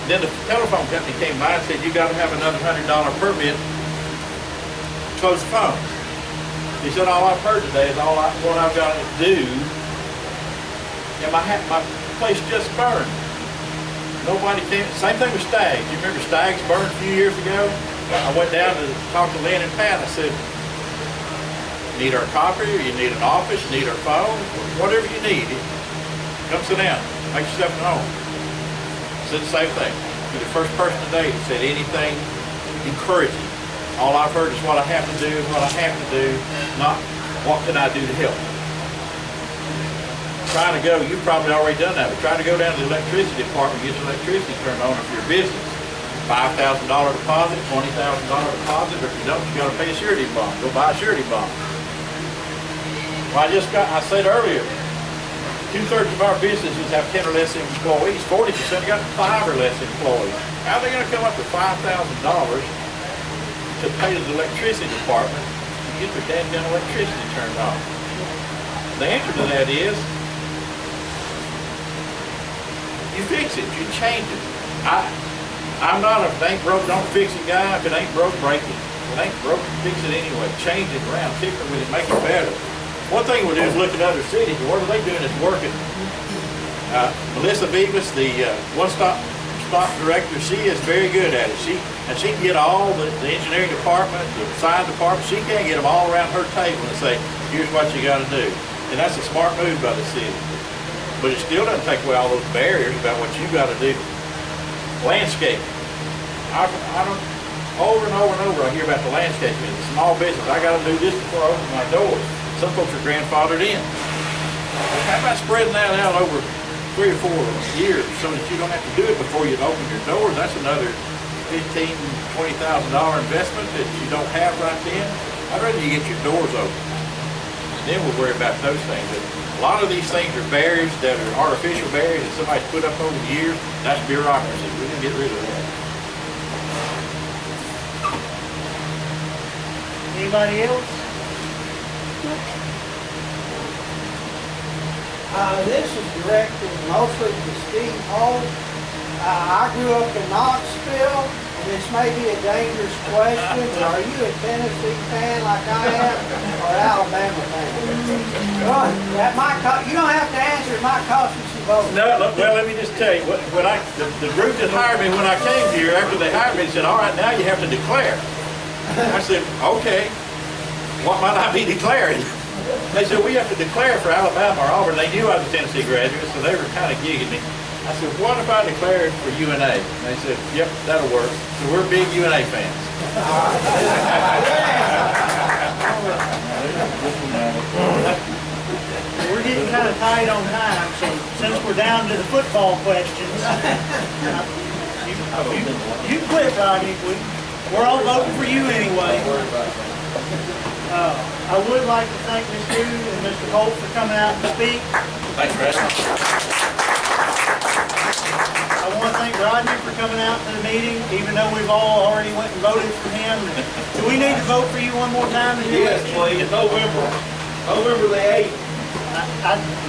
Then the telephone company came by and said, you got to have another $100 permit to close the phone. He said, all I've heard today is what I've got to do, and my place just burned. Nobody came. Same thing with Stags. You remember Stags burned a few years ago? I went down to talk to Lynn and Pat. I said, you need our copier, you need an office, you need our phone, whatever you need. Come sit down, make yourself at home. Said the same thing. You're the first person today that said anything encouraging. All I've heard is what I have to do, what I have to do, not what can I do to help. Trying to go, you've probably already done that, but trying to go down to the electricity department and get your electricity turned on for your business. $5,000 deposit, $20,000 deposit, or if you don't, you got to pay a surety bond. Go buy a surety bond. Well, I said earlier, 2/3 of our businesses have 10 or less employees. 40% got 5 or less employees. How are they going to come up with $5,000 to pay the electricity department to get their damn electricity turned on? The answer to that is, you fix it, you change it. I'm not a if it ain't broke, don't fix it guy. If it ain't broke, break it. If it ain't broke, fix it anyway. Change it around, tinker with it, make it better. One thing we'll do is look at other cities, and what are they doing that's working? Melissa Beavis, the one-stop director, she is very good at it. She can get all the engineering department, the science department, she can get them all around her table and say, here's what you got to do. And that's a smart move by the city. But it still doesn't take away all those barriers about what you got to do. Landscaping. I don't, over and over and over I hear about the landscaping. It's a small business. I got to do this before I open my doors. Some folks are grandfathered in. Well, how about spreading that out over 3 or 4 years so that you don't have to do it before you open your doors? That's another $15,000, $20,000 investment that you don't have right then. I'd rather you get your doors open. And then we'll worry about those things. But a lot of these things are barriers that are artificial barriers that somebody's put up over the years. That's bureaucracy. We're going to get rid of that. Anybody else? This is directed mostly to Steve Holt. I grew up in Knoxville, and this may be a dangerous question, but are you a Tennessee fan like I am, or Alabama fan? That might cost, you don't have to answer, it might cost you some votes. No, well, let me just tell you, when the group that hired me when I came here, after they hired me, they said, all right, now you have to declare. I said, okay, what might I be declaring? They said, we have to declare for Alabama or Auburn. They knew I was a Tennessee graduate, so they were kind of gigging me. I said, what if I declared for UNA? And they said, yep, that'll work. So we're big UNA fans. We're getting kind of tight on time, so since we're down to the football questions, You can quit, Rodney. We're all voting for you anyway. I would like to thank Ms. Dude and Mr. Holt for coming out to speak. Thanks, Chris. I want to thank Rodney for coming out to the meeting, even though we've all already went and voted for him. Do we need to vote for you one more time? Yes, please, November the 8th.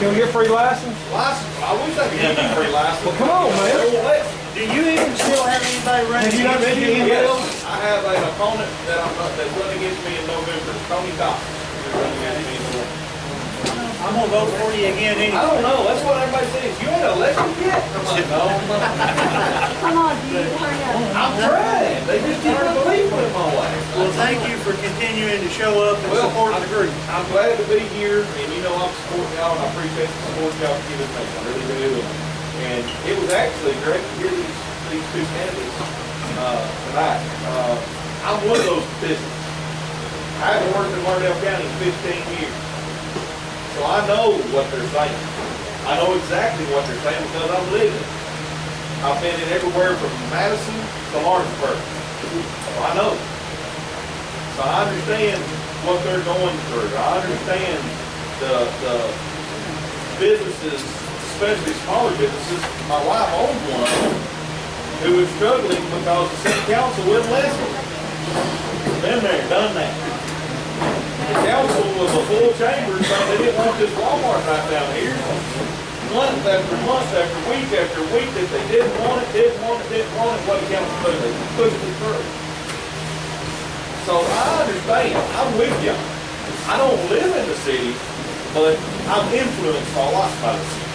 Can we get free license? License, I wish I could give you free license. Well, come on, man. Do you even still have anybody running? Have you not been getting Yes, bills? I have an opponent that's running against me in November, Tony Cox. He's running against me in November. I'm gonna vote for you again I anyway. don't know, that's what everybody says, you ain't elected yet? I'm like, no. Come on, dude, hurry up. I'm trying, they just keep on believing in my way. Well, thank you for continuing to show up and support the group. I'm glad to be here, and you know I'm supporting y'all, and I appreciate the support y'all giving me, I really do. And it was actually great to hear these two candidates tonight. I'm one of those businesses. I haven't worked in Martindale County in 15 years. So I know what they're saying. I know exactly what they're saying because I'm living it. I've been in everywhere from Madison to Lawrenceburg. So I know. So I understand what they're going through. I understand the businesses, especially smaller businesses. My wife owns one of them who is struggling because the city council wouldn't listen. Been there, done that. The council was a full chamber, so they didn't want this Walmart right down here. Month after month after week that they didn't want it, what the council do? They pushed it through. So I understand, I'm with you. I don't live in the city, but I'm influenced a lot by the city.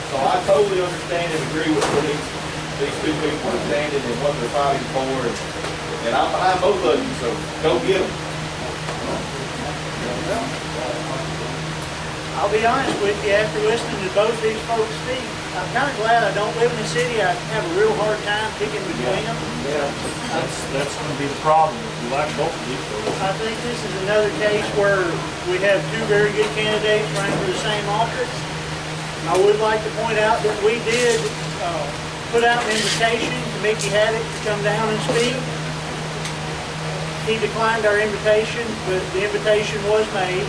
So I totally understand and agree with what these two people are standing and what they're fighting for, and I'm behind both of you, so go get them. I'll be honest with you, after listening to both these folks speak, I'm kind of glad I don't live in the city. I have a real hard time picking between them. That's going to be the problem if you like both of these folks. I think this is another case where we have two very good candidates running for the same office. I would like to point out that we did put out an invitation to Mickey Haddock to come down and speak. He declined our invitation, but the invitation was made.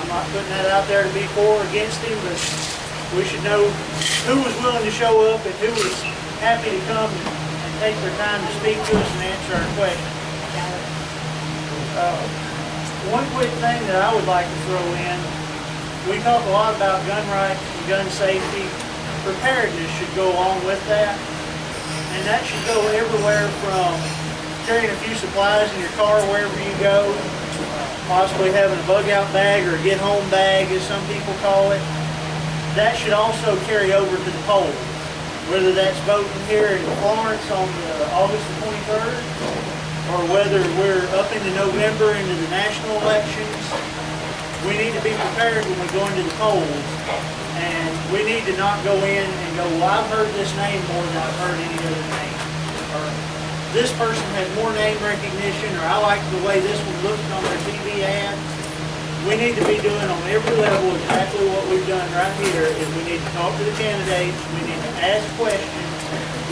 I'm not putting that out there to be for or against him, but we should know who was willing to show up and who was happy to come and take their time to speak to us and answer our questions. One quick thing that I would like to throw in, we talk a lot about gun rights and gun safety. Preparedness should go along with that, and that should go everywhere from carrying a few supplies in your car wherever you go, possibly having a bug-out bag or a get-home bag, as some people call it. That should also carry over to the polls, whether that's voting here in Florence on August the 23rd, or whether we're up into November into the national elections. We need to be prepared when we go into the polls, and we need to not go in and go, well, I've heard this name more than I've heard any other name, or this person has more name recognition, or I like the way this one looked on their TV ad. We need to be doing on every level exactly what we've done right here, is we need to talk to the candidates, we need to ask questions,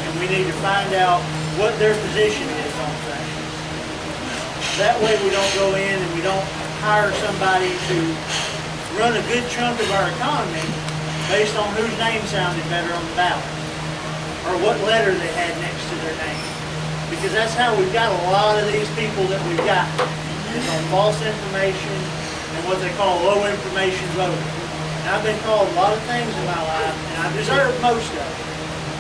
and we need to find out what their position is on things. That way we don't go in and we don't hire somebody to run a good chunk of our economy based on whose name sounded better on the ballot, or what letter they had next to their name. Because that's how we've got a lot of these people that we've got, is on false information and what they call low information voting. And I've been called a lot of things in my life, and I deserve most of it.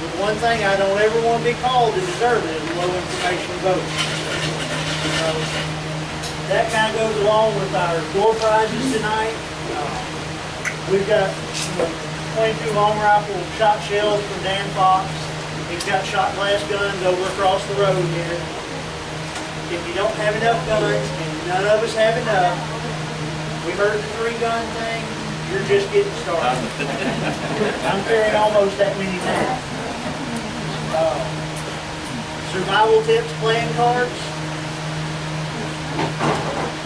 But one thing I don't ever want to be called to deserve it is low information voting. So that kind of goes along with our door prizes tonight. We've got 22 long rifle shot shells from Dan Fox. He's got shot glass guns over across the road here. If you don't have enough guns, and none of us have enough, we heard the 3-gun thing, you're just getting started. I'm carrying almost that many now. Survival tips playing cards.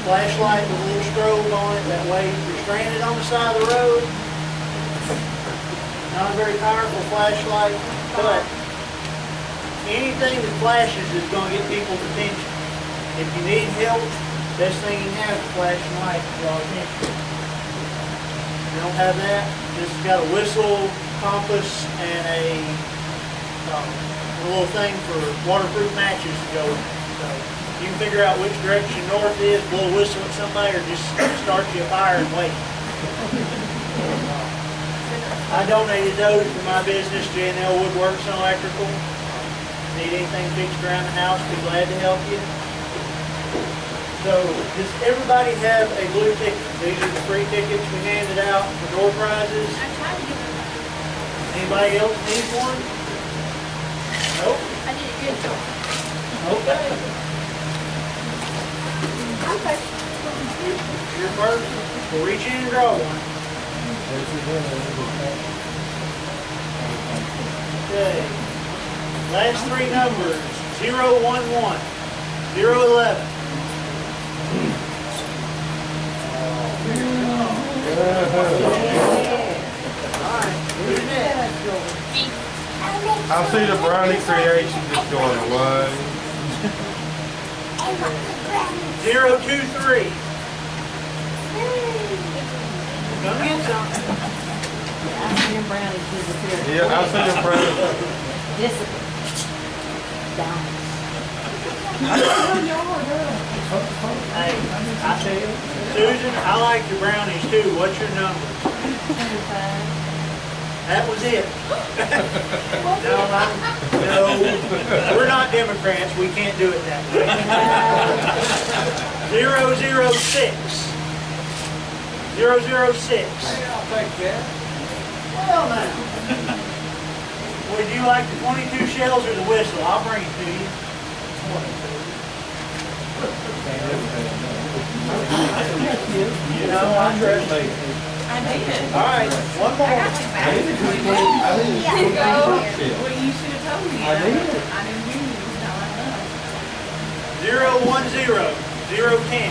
Flashlight with a little strobe on it, that way if you're stranded on the side of the road, not a very powerful flashlight, but anything that flashes is gonna get people's attention. If you need help, best thing you have is a flashing light to draw attention. If you don't have that, just got a whistle, compass, and a little thing for waterproof matches to go in. So you can figure out which direction north is, blow a whistle at somebody, or just start you a fire and wait. I donated those for my business, J&L Woodworks and Electrical. Need anything fixed around the house, be glad to help you. So, does everybody have a blue ticket? These are the free tickets we handed out for door prizes. Anybody else need one? Nope. I did a good job. Okay. Your first, we'll reach in and draw one. Okay. Last three numbers, 011, 011. I see the brownie creation just going away. 023. Come get some. I see them brownies disappear. Yeah, I see the brownie. Disappear. Down. Hey, I tell you, Susan, I like your brownies too. What's your number? 25. That was it. No, we're not Democrats. We can't do it that way. 006. 006. I'll take that. Well now. Would you like the 22 shells or the whistle? I'll bring it to you. You know, I trust me. I did. All right, one more. I got you back. Here you go. Well, you should have told me. I didn't hear you. So I know. 010, 010.